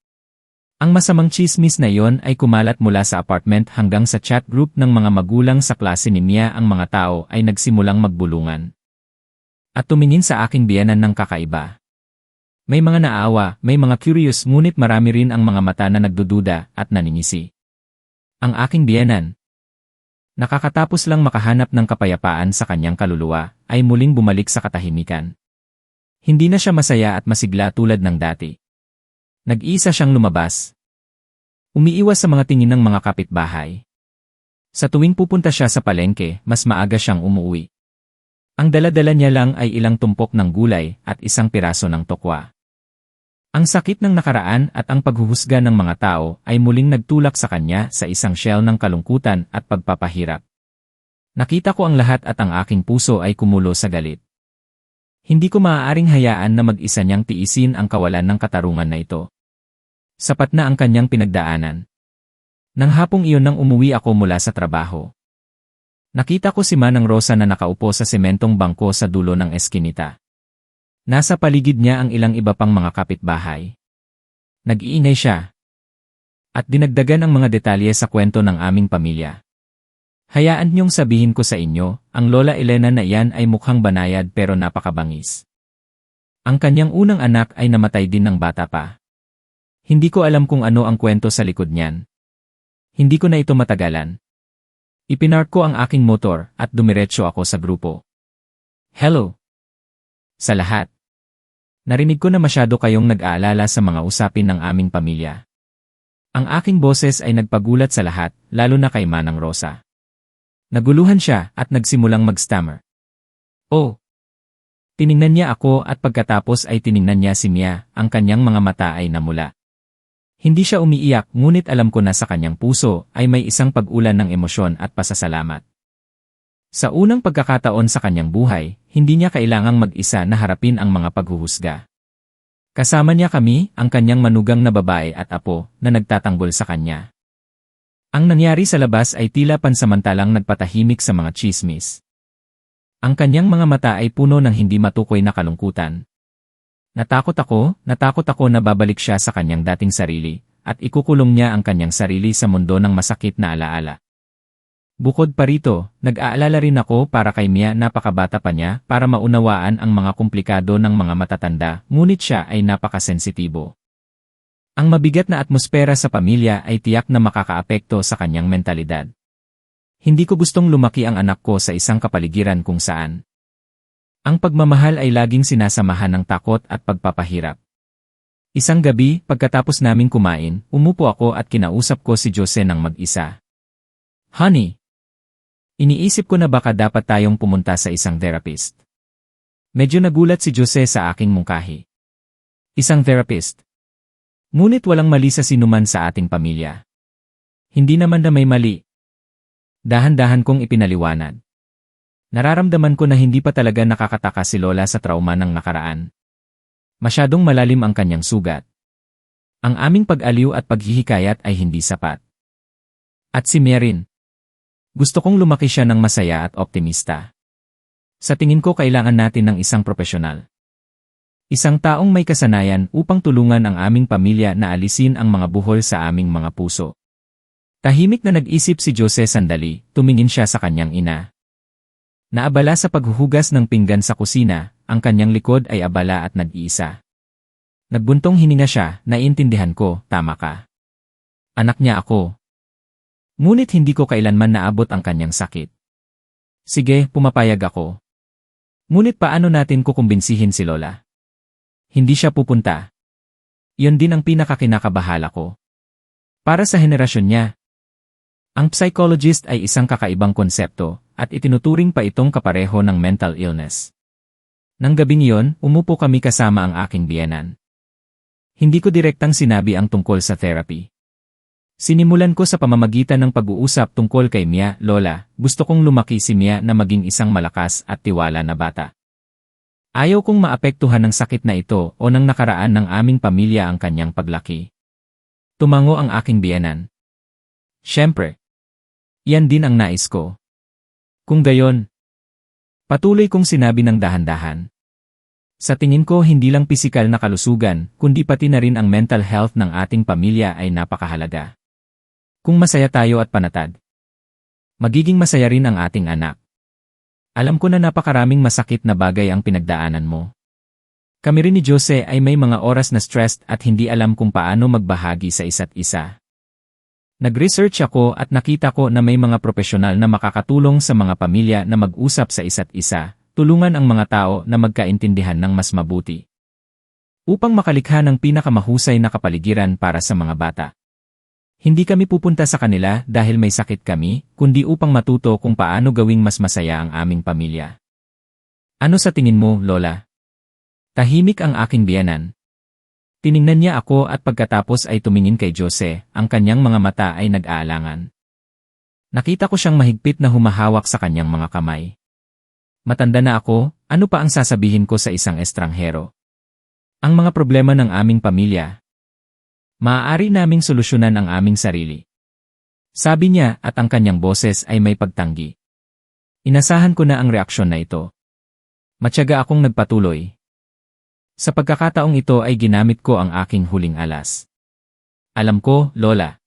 Ang masamang tsismis na iyon ay kumalat mula sa apartment hanggang sa chat group ng mga magulang sa klase ni Mia. Ang mga tao ay nagsimulang magbulungan at tumingin sa aking biyenan ng kakaiba. May mga naawa, may mga curious, ngunit marami rin ang mga mata na nagdududa at naningisi. Ang aking biyenan, nakakatapos lang makahanap ng kapayapaan sa kanyang kaluluwa, ay muling bumalik sa katahimikan. Hindi na siya masaya at masigla tulad ng dati. Nag-iisa siyang lumabas. Umiiwas sa mga tingin ng mga kapitbahay. Sa tuwing pupunta siya sa palengke, mas maaga siyang umuwi. Ang dala-dala niya lang ay ilang tumpok ng gulay at isang piraso ng tokwa. Ang sakit ng nakaraan at ang paghuhusga ng mga tao ay muling nagtulak sa kanya sa isang shell ng kalungkutan at pagpapahirap. Nakita ko ang lahat at ang aking puso ay kumulo sa galit. Hindi ko maaaring hayaan na mag-isa niyang tiisin ang kawalan ng katarungan na ito. Sapat na ang kanyang pinagdaanan. Nang hapong iyon nang umuwi ako mula sa trabaho, nakita ko si Manang Rosa na nakaupo sa sementong bangko sa dulo ng eskinita. Nasa paligid niya ang ilang iba pang mga kapitbahay. Nag-iingay siya at dinagdagan ang mga detalye sa kwento ng aming pamilya. Hayaan niyong sabihin ko sa inyo, ang Lola Elena na iyan ay mukhang banayad pero napakabangis. Ang kanyang unang anak ay namatay din ng bata pa. Hindi ko alam kung ano ang kwento sa likod niyan. Hindi ko na ito matagalan. Ipinark ko ang aking motor at dumiretso ako sa grupo. Hello! Sa lahat. Narinig ko na masyado kayong nag-aalala sa mga usapin ng aming pamilya. Ang aking boses ay nagpagulat sa lahat, lalo na kay Manang Rosa. Naguluhan siya at nagsimulang mag-stammer. Oh! Tiningnan niya ako at pagkatapos ay tiningnan niya si Mia, ang kanyang mga mata ay namula. Hindi siya umiiyak ngunit alam ko na sa kanyang puso ay may isang pag-ulan ng emosyon at pasasalamat. Sa unang pagkakataon sa kanyang buhay, hindi niya kailangang mag-isa na harapin ang mga paghuhusga. Kasama niya kami, ang kanyang manugang na babae at apo, na nagtatanggol sa kanya. Ang nangyari sa labas ay tila pansamantalang nagpatahimik sa mga tsismis. Ang kanyang mga mata ay puno ng hindi matukoy na kalungkutan. Natakot ako na babalik siya sa kanyang dating sarili, at ikukulong niya ang kanyang sarili sa mundo ng masakit na alaala. Bukod pa rito, nag-aalala rin ako para kay Mia, napakabata pa niya para maunawaan ang mga komplikado ng mga matatanda, ngunit siya ay napakasensitibo. Ang mabigat na atmosfera sa pamilya ay tiyak na makakaapekto sa kanyang mentalidad. Hindi ko gustong lumaki ang anak ko sa isang kapaligiran kung saan ang pagmamahal ay laging sinasamahan ng takot at pagpapahirap. Isang gabi, pagkatapos naming kumain, umupo ako at kinausap ko si Jose ng mag-isa. Honey, iniisip ko na baka dapat tayong pumunta sa isang therapist. Medyo nagulat si Jose sa aking mungkahi. Isang therapist? Ngunit walang mali sa sinuman sa ating pamilya. Hindi naman na may mali. Dahan-dahan kong ipinaliwanag. Nararamdaman ko na hindi pa talaga nakakataka si Lola sa trauma ng nakaraan. Masyadong malalim ang kanyang sugat. Ang aming pag-aliw at paghihikayat ay hindi sapat. At si Mia rin. Gusto kong lumaki siya ng masaya at optimista. Sa tingin ko kailangan natin ng isang profesional. Isang taong may kasanayan upang tulungan ang aming pamilya na alisin ang mga buhol sa aming mga puso. Tahimik na nag-isip si Jose sandali, tumingin siya sa kanyang ina. Naabala sa paghuhugas ng pinggan sa kusina, ang kanyang likod ay abala at nag-iisa. Nagbuntong hininga siya, naiintindihan ko, tama ka. Anak niya ako. Ngunit hindi ko kailanman naabot ang kanyang sakit. Sige, pumapayag ako. Ngunit paano natin kukumbinsihin si Lola? Hindi siya pupunta. Yun din ang pinakakinakabahala ko. Para sa henerasyon niya. Ang psychologist ay isang kakaibang konsepto, at itinuturing pa itong kapareho ng mental illness. Nang gabing iyon, umupo kami kasama ang aking biyenan. Hindi ko direktang sinabi ang tungkol sa therapy. Sinimulan ko sa pamamagitan ng pag-uusap tungkol kay Mia, Lola, gusto kong lumaki si Mia na maging isang malakas at tiwala na bata. Ayaw kong maapektuhan ng sakit na ito o ng nakaraan ng aming pamilya ang kanyang paglaki. Tumango ang aking biyenan. Siyempre. Yan din ang nais ko. Kung gayon, patuloy kong sinabi ng dahan-dahan. Sa tingin ko hindi lang pisikal na kalusugan, kundi pati na rin ang mental health ng ating pamilya ay napakahalaga. Kung masaya tayo at panatag, magiging masaya rin ang ating anak. Alam ko na napakaraming masakit na bagay ang pinagdaanan mo. Kami rin ni Jose ay may mga oras na stressed at hindi alam kung paano magbahagi sa isa't isa. Nag-research ako at nakita ko na may mga profesional na makakatulong sa mga pamilya na mag-usap sa isa't isa, tulungan ang mga tao na magkaintindihan ng mas mabuti. Upang makalikha ng pinakamahusay na kapaligiran para sa mga bata. Hindi kami pupunta sa kanila dahil may sakit kami, kundi upang matuto kung paano gawing mas masaya ang aming pamilya. Ano sa tingin mo, Lola? Tahimik ang aking biyenan. Tiningnan niya ako at pagkatapos ay tumingin kay Jose, ang kanyang mga mata ay nag-aalangan. Nakita ko siyang mahigpit na humahawak sa kanyang mga kamay. Matanda na ako, ano pa ang sasabihin ko sa isang estranghero? Ang mga problema ng aming pamilya. Maaari naming solusyonan ang aming sarili. Sabi niya at ang kanyang boses ay may pagtanggi. Inasahan ko na ang reaksyon na ito. Matyaga akong nagpatuloy. Sa pagkakataong ito ay ginamit ko ang aking huling alas. Alam ko, Lola.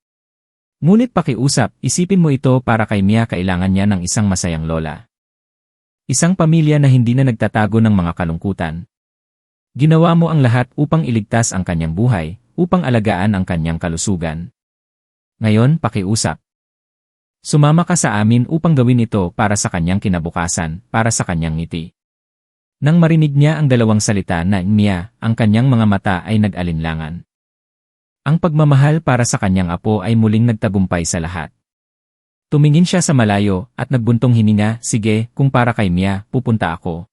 Ngunit pakiusap, isipin mo ito para kay Mia kailangan niya ng isang masayang lola. Isang pamilya na hindi na nagtatago ng mga kalungkutan. Ginawa mo ang lahat upang iligtas ang kanyang buhay, upang alagaan ang kanyang kalusugan. Ngayon, pakiusap. Sumama ka sa amin upang gawin ito para sa kanyang kinabukasan, para sa kanyang ngiti. Nang marinig niya ang dalawang salita na Mia, ang kanyang mga mata ay nag-alinlangan. Ang pagmamahal para sa kanyang apo ay muling nagtagumpay sa lahat. Tumingin siya sa malayo at nagbuntong hininga, sige, kung para kay Mia, pupunta ako.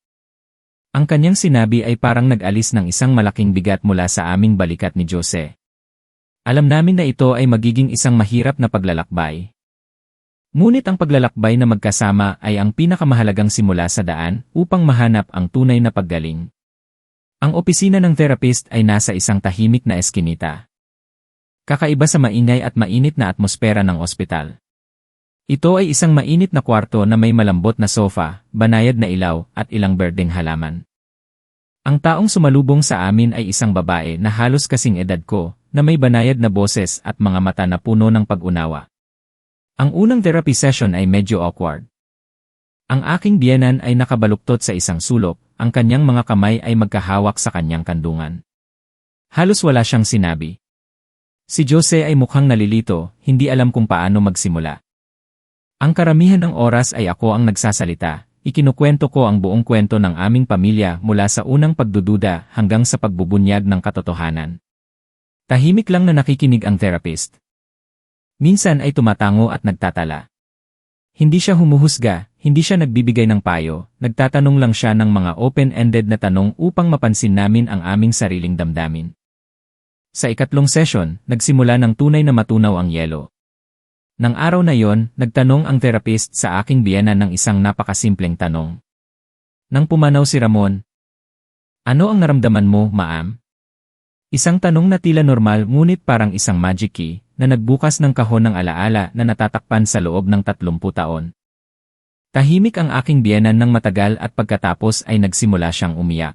Ang kanyang sinabi ay parang nag-alis ng isang malaking bigat mula sa aming balikat ni Jose. Alam namin na ito ay magiging isang mahirap na paglalakbay. Ngunit ang paglalakbay na magkasama ay ang pinakamahalagang simula sa daan upang mahanap ang tunay na paggaling. Ang opisina ng therapist ay nasa isang tahimik na eskinita. Kakaiba sa maingay at mainit na atmosfera ng ospital. Ito ay isang mainit na kwarto na may malambot na sofa, banayad na ilaw, at ilang berdeng halaman. Ang taong sumalubong sa amin ay isang babae na halos kasing edad ko, na may banayad na boses at mga mata na puno ng pag-unawa. Ang unang therapy session ay medyo awkward. Ang aking biyenan ay nakabaluktot sa isang sulok, ang kanyang mga kamay ay magkahawak sa kanyang kandungan. Halos wala siyang sinabi. Si Jose ay mukhang nalilito, hindi alam kung paano magsimula. Ang karamihan ng oras ay ako ang nagsasalita, ikinukwento ko ang buong kwento ng aming pamilya mula sa unang pagdududa hanggang sa pagbubunyag ng katotohanan. Tahimik lang na nakikinig ang therapist. Minsan ay tumatango at nagtatala. Hindi siya humuhusga, hindi siya nagbibigay ng payo, nagtatanong lang siya ng mga open-ended na tanong upang mapansin namin ang aming sariling damdamin. Sa ikatlong session, nagsimula ng tunay na matunaw ang yelo. Nang araw na yon, nagtanong ang therapist sa aking biyenan ng isang napakasimpleng tanong. Nang pumanaw si Ramon, ano ang naramdaman mo, ma'am? Isang tanong na tila normal ngunit parang isang magic key, na nagbukas ng kahon ng alaala na natatakpan sa loob ng 30 taon. Tahimik ang aking biyenan ng matagal at pagkatapos ay nagsimula siyang umiyak.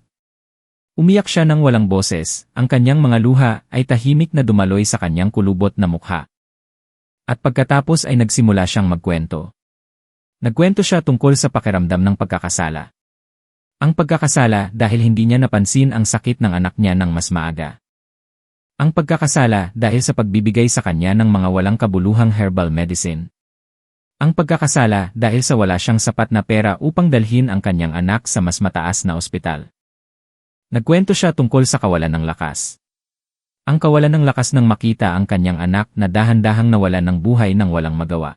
Umiyak siya ng walang boses, ang kanyang mga luha ay tahimik na dumaloy sa kanyang kulubot na mukha. At pagkatapos ay nagsimula siyang magkwento. Nagkwento siya tungkol sa pakiramdam ng pagkakasala. Ang pagkakasala dahil hindi niya napansin ang sakit ng anak niya ng mas maaga. Ang pagkakasala dahil sa pagbibigay sa kanya ng mga walang kabuluhang herbal medicine. Ang pagkakasala dahil sa wala siyang sapat na pera upang dalhin ang kanyang anak sa mas mataas na ospital. Nagkwento siya tungkol sa kawalan ng lakas. Ang kawalan ng lakas nang makita ang kanyang anak na dahan-dahang nawalan ng buhay nang walang magawa.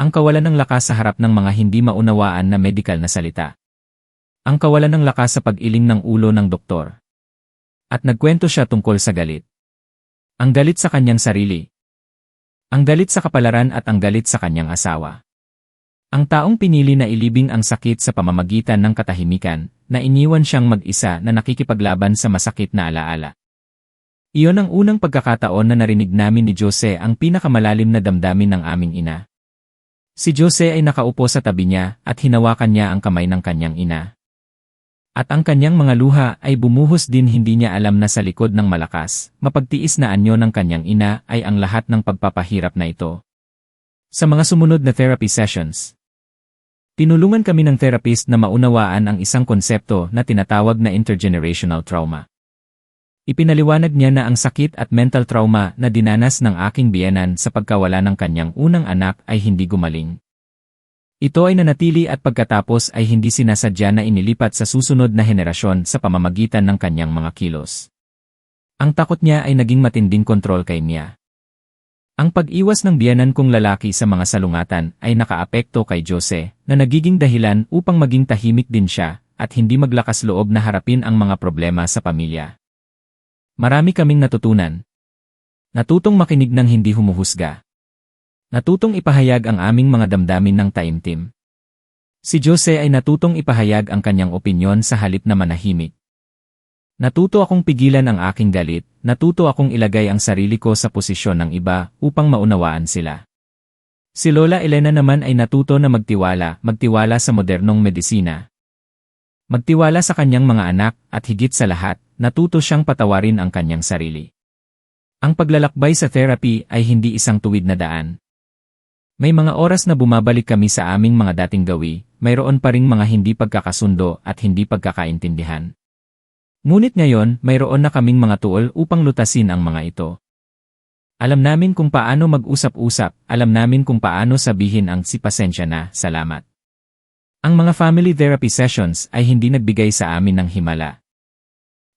Ang kawalan ng lakas sa harap ng mga hindi maunawaan na medikal na salita. Ang kawalan ng lakas sa pag-iling ng ulo ng doktor. At nagkwento siya tungkol sa galit. Ang galit sa kanyang sarili. Ang galit sa kapalaran at ang galit sa kanyang asawa. Ang taong pinili na ilibing ang sakit sa pamamagitan ng katahimikan, na iniwan siyang mag-isa na nakikipaglaban sa masakit na alaala. Iyon ang unang pagkakataon na narinig namin ni Jose ang pinakamalalim na damdamin ng aming ina. Si Jose ay nakaupo sa tabi niya at hinawakan niya ang kamay ng kanyang ina. At ang kanyang mga luha ay bumuhos din, hindi niya alam na sa likod ng malakas, mapagtiis na anyo ng kanyang ina ay ang lahat ng pagpapahirap na ito. Sa mga sumunod na therapy sessions, tinulungan kami ng therapist na maunawaan ang isang konsepto na tinatawag na intergenerational trauma. Ipinaliwanag niya na ang sakit at mental trauma na dinanas ng aking biyenan sa pagkawala ng kanyang unang anak ay hindi gumaling. Ito ay nanatili at pagkatapos ay hindi sinasadya na inilipat sa susunod na henerasyon sa pamamagitan ng kanyang mga kilos. Ang takot niya ay naging matinding kontrol kay Mia. Ang pag-iwas ng biyenan kong lalaki sa mga salungatan ay nakaapekto kay Jose, na nagiging dahilan upang maging tahimik din siya at hindi maglakas loob na harapin ang mga problema sa pamilya. Marami kaming natutunan. Natutong makinig ng hindi humuhusga. Natutong ipahayag ang aming mga damdamin ng taimtim. Si Jose ay natutong ipahayag ang kanyang opinyon sa halip na manahimik. Natuto akong pigilan ang aking galit, natuto akong ilagay ang sarili ko sa posisyon ng iba upang maunawaan sila. Si Lola Elena naman ay natuto na magtiwala sa modernong medisina. Magtiwala sa kanyang mga anak at higit sa lahat, natuto siyang patawarin ang kanyang sarili. Ang paglalakbay sa therapy ay hindi isang tuwid na daan. May mga oras na bumabalik kami sa aming mga dating gawi, mayroon pa ring mga hindi pagkakasundo at hindi pagkakaintindihan. Ngunit ngayon, mayroon na kaming mga tuol upang lutasin ang mga ito. Alam namin kung paano mag-usap-usap, alam namin kung paano sabihin ang "si pasensya na, salamat." Ang mga family therapy sessions ay hindi nagbigay sa amin ng himala.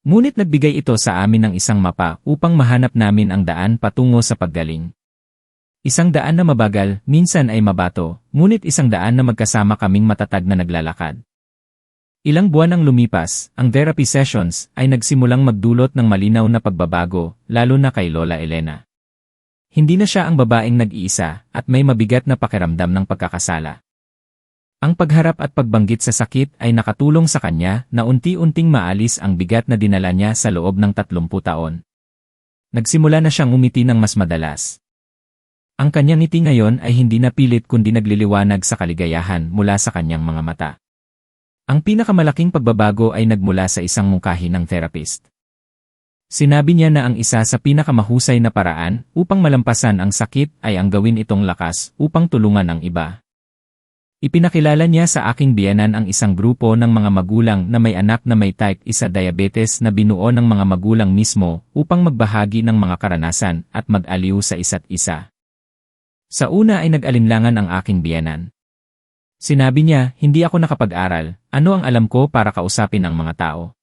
Ngunit nagbigay ito sa amin ng isang mapa upang mahanap namin ang daan patungo sa paggaling. Isang daan na mabagal, minsan ay mabato, ngunit isang daan na magkasama kaming matatag na naglalakad. Ilang buwan ang lumipas, ang therapy sessions ay nagsimulang magdulot ng malinaw na pagbabago, lalo na kay Lola Elena. Hindi na siya ang babaeng nag-iisa at may mabigat na pakiramdam ng pagkakasala. Ang pagharap at pagbanggit sa sakit ay nakatulong sa kanya na unti-unting maalis ang bigat na dinala niya sa loob ng 30 taon. Nagsimula na siyang umiti ng mas madalas. Ang kanyang ngiti ngayon ay hindi na pilit kundi nagliliwanag sa kaligayahan mula sa kanyang mga mata. Ang pinakamalaking pagbabago ay nagmula sa isang mungkahi ng therapist. Sinabi niya na ang isa sa pinakamahusay na paraan upang malampasan ang sakit ay ang gawin itong lakas upang tulungan ang iba. Ipinakilala niya sa aking biyenan ang isang grupo ng mga magulang na may anak na may type 1 diabetes na binuo ng mga magulang mismo upang magbahagi ng mga karanasan at mag-aliw sa isa't isa. Sa una ay nag-alinlangan ang aking biyenan. Sinabi niya, hindi ako nakapag-aral, ano ang alam ko para kausapin ang mga tao.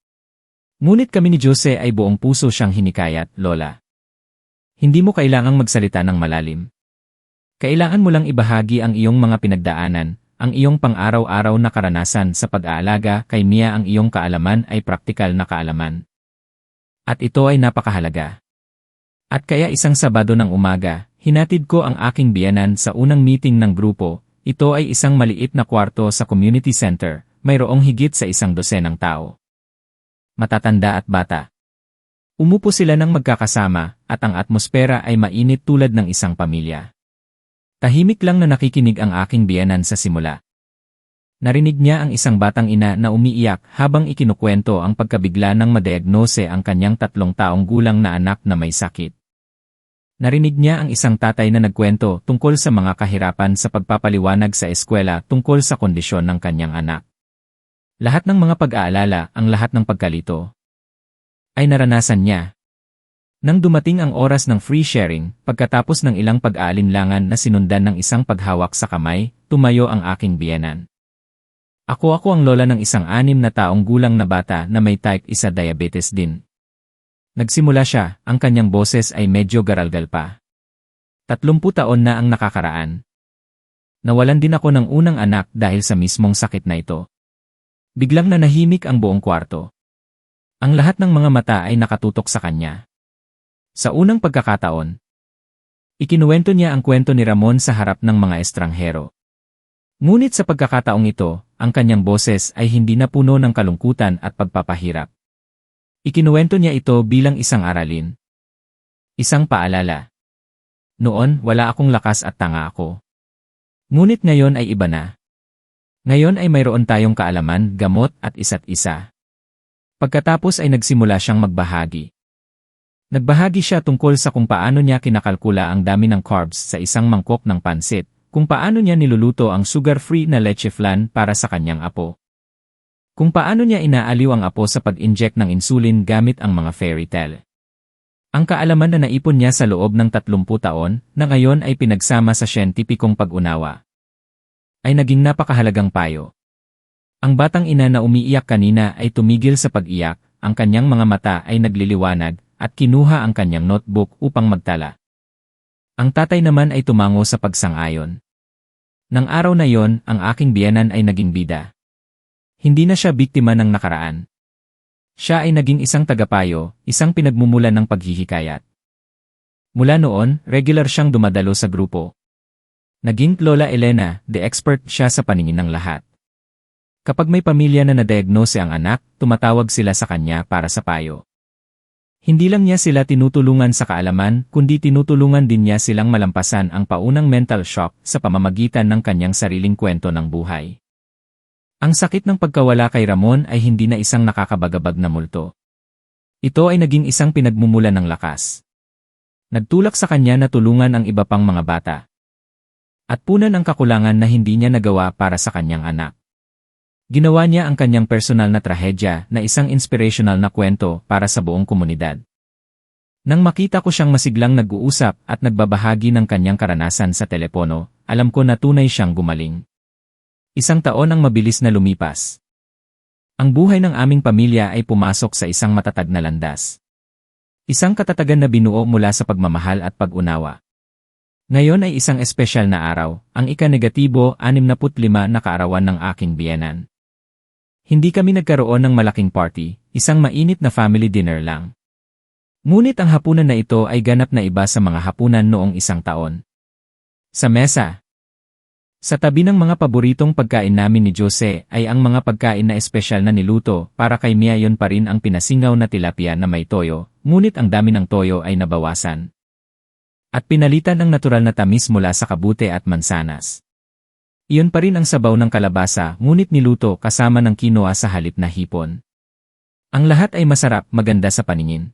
Ngunit kami ni Jose ay buong puso siyang hinikayat, Lola. Hindi mo kailangang magsalita ng malalim. Kailangan mo lang ibahagi ang iyong mga pinagdaanan, ang iyong pang-araw-araw na karanasan sa pag-aalaga kay Mia, ang iyong kaalaman ay praktikal na kaalaman. At ito ay napakahalaga. At kaya isang Sabado ng umaga, hinatid ko ang aking biyenan sa unang meeting ng grupo. Ito ay isang maliit na kwarto sa community center, mayroong higit sa 100 tao. Matatanda at bata. Umupo sila ng magkakasama, at ang atmosfera ay mainit tulad ng isang pamilya. Tahimik lang na nakikinig ang aking biyenan sa simula. Narinig niya ang isang batang ina na umiiyak habang ikinukwento ang pagkabigla ng madiagnose ang kanyang 3 taong gulang na anak na may sakit. Narinig niya ang isang tatay na nagkwento tungkol sa mga kahirapan sa pagpapaliwanag sa eskwela tungkol sa kondisyon ng kanyang anak. Lahat ng mga pag-aalala, ang lahat ng pagkalito, ay naranasan niya. Nang dumating ang oras ng free sharing, pagkatapos ng ilang pag-aalinlangan na sinundan ng isang paghawak sa kamay, tumayo ang aking biyenan. Ako ang lola ng isang 6 na taong gulang na bata na may type 1 diabetes din. Nagsimula siya, ang kanyang boses ay medyo garalgal pa. 30 taon na ang nakakaraan. Nawalan din ako ng unang anak dahil sa mismong sakit na ito. Biglang nanahimik ang buong kwarto. Ang lahat ng mga mata ay nakatutok sa kanya. Sa unang pagkakataon, ikinuwento niya ang kwento ni Ramon sa harap ng mga estranghero. Ngunit sa pagkakataong ito, ang kanyang boses ay hindi na puno ng kalungkutan at pagpapahirap. Ikinuwento niya ito bilang isang aralin. Isang paalala. Noon, wala akong lakas at tanga ako. Ngunit ngayon ay iba na. Ngayon ay mayroon tayong kaalaman, gamot at isa't isa. Pagkatapos ay nagsimula siyang magbahagi. Nagbahagi siya tungkol sa kung paano niya kinakalkula ang dami ng carbs sa isang mangkok ng pansit, kung paano niya niluluto ang sugar-free na leche flan para sa kanyang apo. Kung paano niya inaaliw ang apo sa pag-inject ng insulin gamit ang mga fairy tale. Ang kaalaman na naipon niya sa loob ng 30 taon na ngayon ay pinagsama sa siyentipikong pag-unawa, ay naging napakahalagang payo. Ang batang ina na umiiyak kanina ay tumigil sa pag-iyak, ang kanyang mga mata ay nagliliwanag, at kinuha ang kanyang notebook upang magtala. Ang tatay naman ay tumango sa pagsang-ayon. Nang araw na yon, ang aking biyenan ay naging bida. Hindi na siya biktima ng nakaraan. Siya ay naging isang tagapayo, isang pinagmumulan ng paghihikayat. Mula noon, regular siyang dumadalo sa grupo. Naging Lola Elena, the expert siya sa paningin ng lahat. Kapag may pamilya na na-diagnose ang anak, tumatawag sila sa kanya para sa payo. Hindi lang niya sila tinutulungan sa kaalaman, kundi tinutulungan din niya silang malampasan ang paunang mental shock sa pamamagitan ng kanyang sariling kwento ng buhay. Ang sakit ng pagkawala kay Ramon ay hindi na isang nakakabagabag na multo. Ito ay naging isang pinagmumulan ng lakas. Nagtulak sa kanya na tulungan ang iba pang mga bata. At punan ang kakulangan na hindi niya nagawa para sa kanyang anak. Ginawa niya ang kanyang personal na trahedya na isang inspirational na kwento para sa buong komunidad. Nang makita ko siyang masiglang nag-uusap at nagbabahagi ng kanyang karanasan sa telepono, alam ko na tunay siyang gumaling. 1 taon ang mabilis na lumipas. Ang buhay ng aming pamilya ay pumasok sa isang matatag na landas. Isang katatagan na binuo mula sa pagmamahal at pag-unawa. Ngayon ay isang espesyal na araw, ang ika-negatibo 65 na kaarawan ng aking biyenan. Hindi kami nagkaroon ng malaking party, isang mainit na family dinner lang. Ngunit ang hapunan na ito ay ganap na iba sa mga hapunan noong 1 taon. Sa mesa, sa tabi ng mga paboritong pagkain namin ni Jose ay ang mga pagkain na espesyal na niluto para kay Mia. Yon pa rin ang pinasingaw na tilapia na may toyo, ngunit ang dami ng toyo ay nabawasan. At pinalitan ng natural na tamis mula sa kabute at mansanas. Iyon pa rin ang sabaw ng kalabasa, ngunit niluto kasama ng quinoa sa halip na hipon. Ang lahat ay masarap, maganda sa paningin.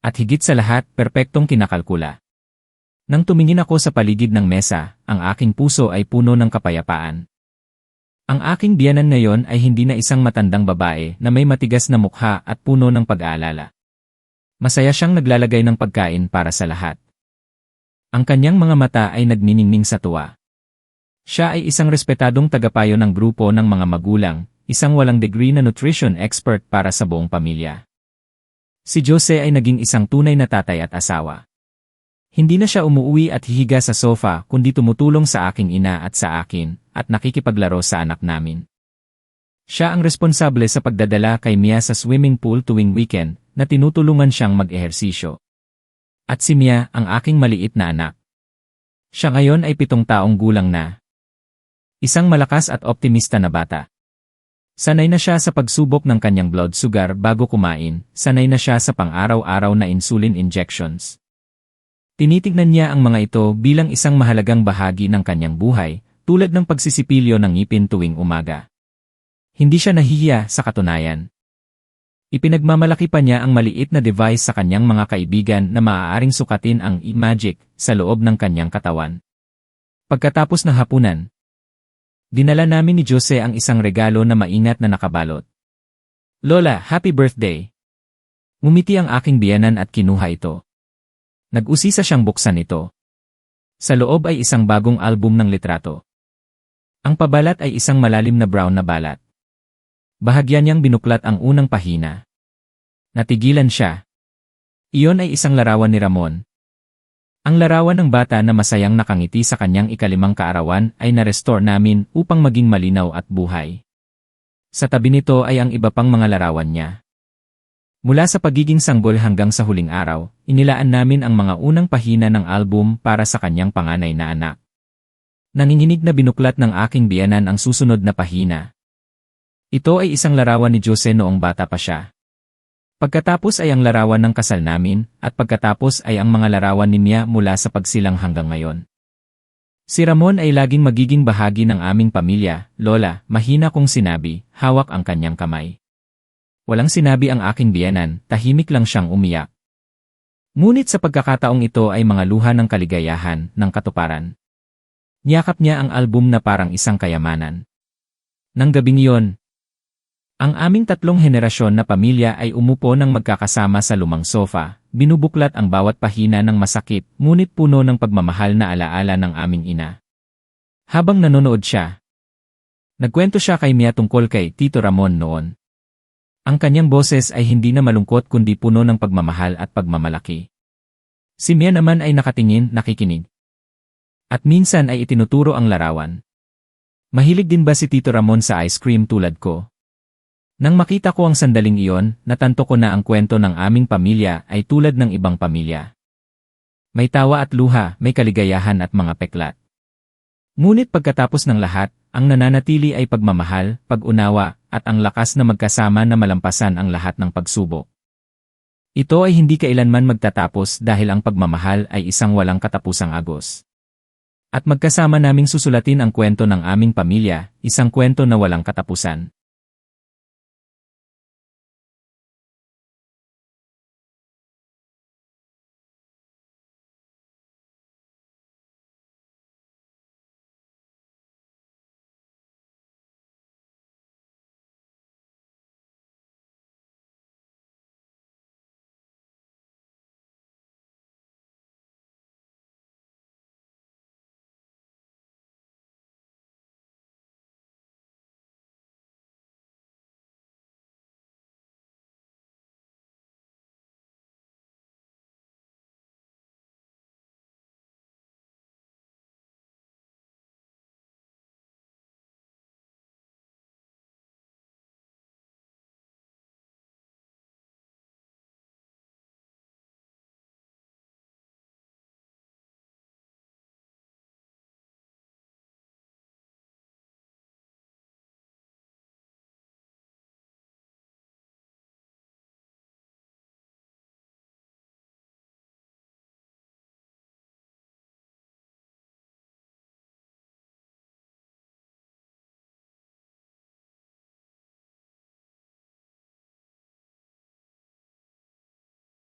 At higit sa lahat, perpektong kinakalkula. Nang tumingin ako sa paligid ng mesa, ang aking puso ay puno ng kapayapaan. Ang aking biyenan ngayon ay hindi na isang matandang babae na may matigas na mukha at puno ng pag-aalala. Masaya siyang naglalagay ng pagkain para sa lahat. Ang kanyang mga mata ay nagniningning sa tuwa. Siya ay isang respetadong tagapayo ng grupo ng mga magulang, isang walang degree na nutrition expert para sa buong pamilya. Si Jose ay naging isang tunay na tatay at asawa. Hindi na siya umuwi at hihiga sa sofa kundi tumutulong sa aking ina at sa akin, at nakikipaglaro sa anak namin. Siya ang responsable sa pagdadala kay Mia sa swimming pool tuwing weekend na tinutulungan siyang mag-ehersisyo. At si Mia ang aking maliit na anak. Siya ngayon ay 7 taong gulang na. Isang malakas at optimista na bata. Sanay na siya sa pagsubok ng kanyang blood sugar bago kumain, sanay na siya sa pang-araw-araw na insulin injections. Tinitignan niya ang mga ito bilang isang mahalagang bahagi ng kanyang buhay, tulad ng pagsisipilyo ng ngipin tuwing umaga. Hindi siya nahihiya sa katunayan. Ipinagmamalaki pa niya ang maliit na device sa kanyang mga kaibigan na maaaring sukatin ang e-magic sa loob ng kanyang katawan. Pagkatapos ng hapunan, dinala namin ni Jose ang isang regalo na maingat na nakabalot. "Lola, happy birthday!" Ngumiti ang aking biyenan at kinuha ito. Nag-usisa siyang buksan ito. Sa loob ay isang bagong album ng litrato. Ang pabalat ay isang malalim na brown na balat. Bahagyan niyang binuklat ang unang pahina. Natigilan siya. Iyon ay isang larawan ni Ramon. Ang larawan ng bata na masayang nakangiti sa kanyang ikalimang kaarawan ay na-restore namin upang maging malinaw at buhay. Sa tabi nito ay ang iba pang mga larawan niya. Mula sa pagiging sanggol hanggang sa huling araw, inilaan namin ang mga unang pahina ng album para sa kanyang panganay na anak. Nanginginig na binuklat ng aking biyenan ang susunod na pahina. Ito ay isang larawan ni Jose noong bata pa siya. Pagkatapos ay ang larawan ng kasal namin, at pagkatapos ay ang mga larawan niya mula sa pagsilang hanggang ngayon. Si Ramon ay laging magiging bahagi ng aming pamilya, Lola, mahina kong sinabi, hawak ang kanyang kamay. Walang sinabi ang aking biyenan, tahimik lang siyang umiyak. Ngunit sa pagkakataong ito ay mga luha ng kaligayahan, ng katuparan. Niyakap niya ang album na parang isang kayamanan. Nang gabing iyon, ang aming tatlong henerasyon na pamilya ay umupo ng magkakasama sa lumang sofa, binubuklat ang bawat pahina ng masakit, ngunit puno ng pagmamahal na alaala ng aming ina. Habang nanonood siya, nagkwento siya kay Mia tungkol kay Tito Ramon noon. Ang kanyang boses ay hindi na malungkot kundi puno ng pagmamahal at pagmamalaki. Si Mia naman ay nakatingin, nakikinig. At minsan ay itinuturo ang larawan. Mahilig din ba si Tito Ramon sa ice cream tulad ko? Nang makita ko ang sandaling iyon, natanto ko na ang kwento ng aming pamilya ay tulad ng ibang pamilya. May tawa at luha, may kaligayahan at mga peklat. Ngunit pagkatapos ng lahat, ang nananatili ay pagmamahal, pag-unawa, at ang lakas na magkasama na malampasan ang lahat ng pagsubok. Ito ay hindi kailanman magtatapos dahil ang pagmamahal ay isang walang katapusang agos. At magkasama naming susulatin ang kwento ng aming pamilya, isang kwento na walang katapusan.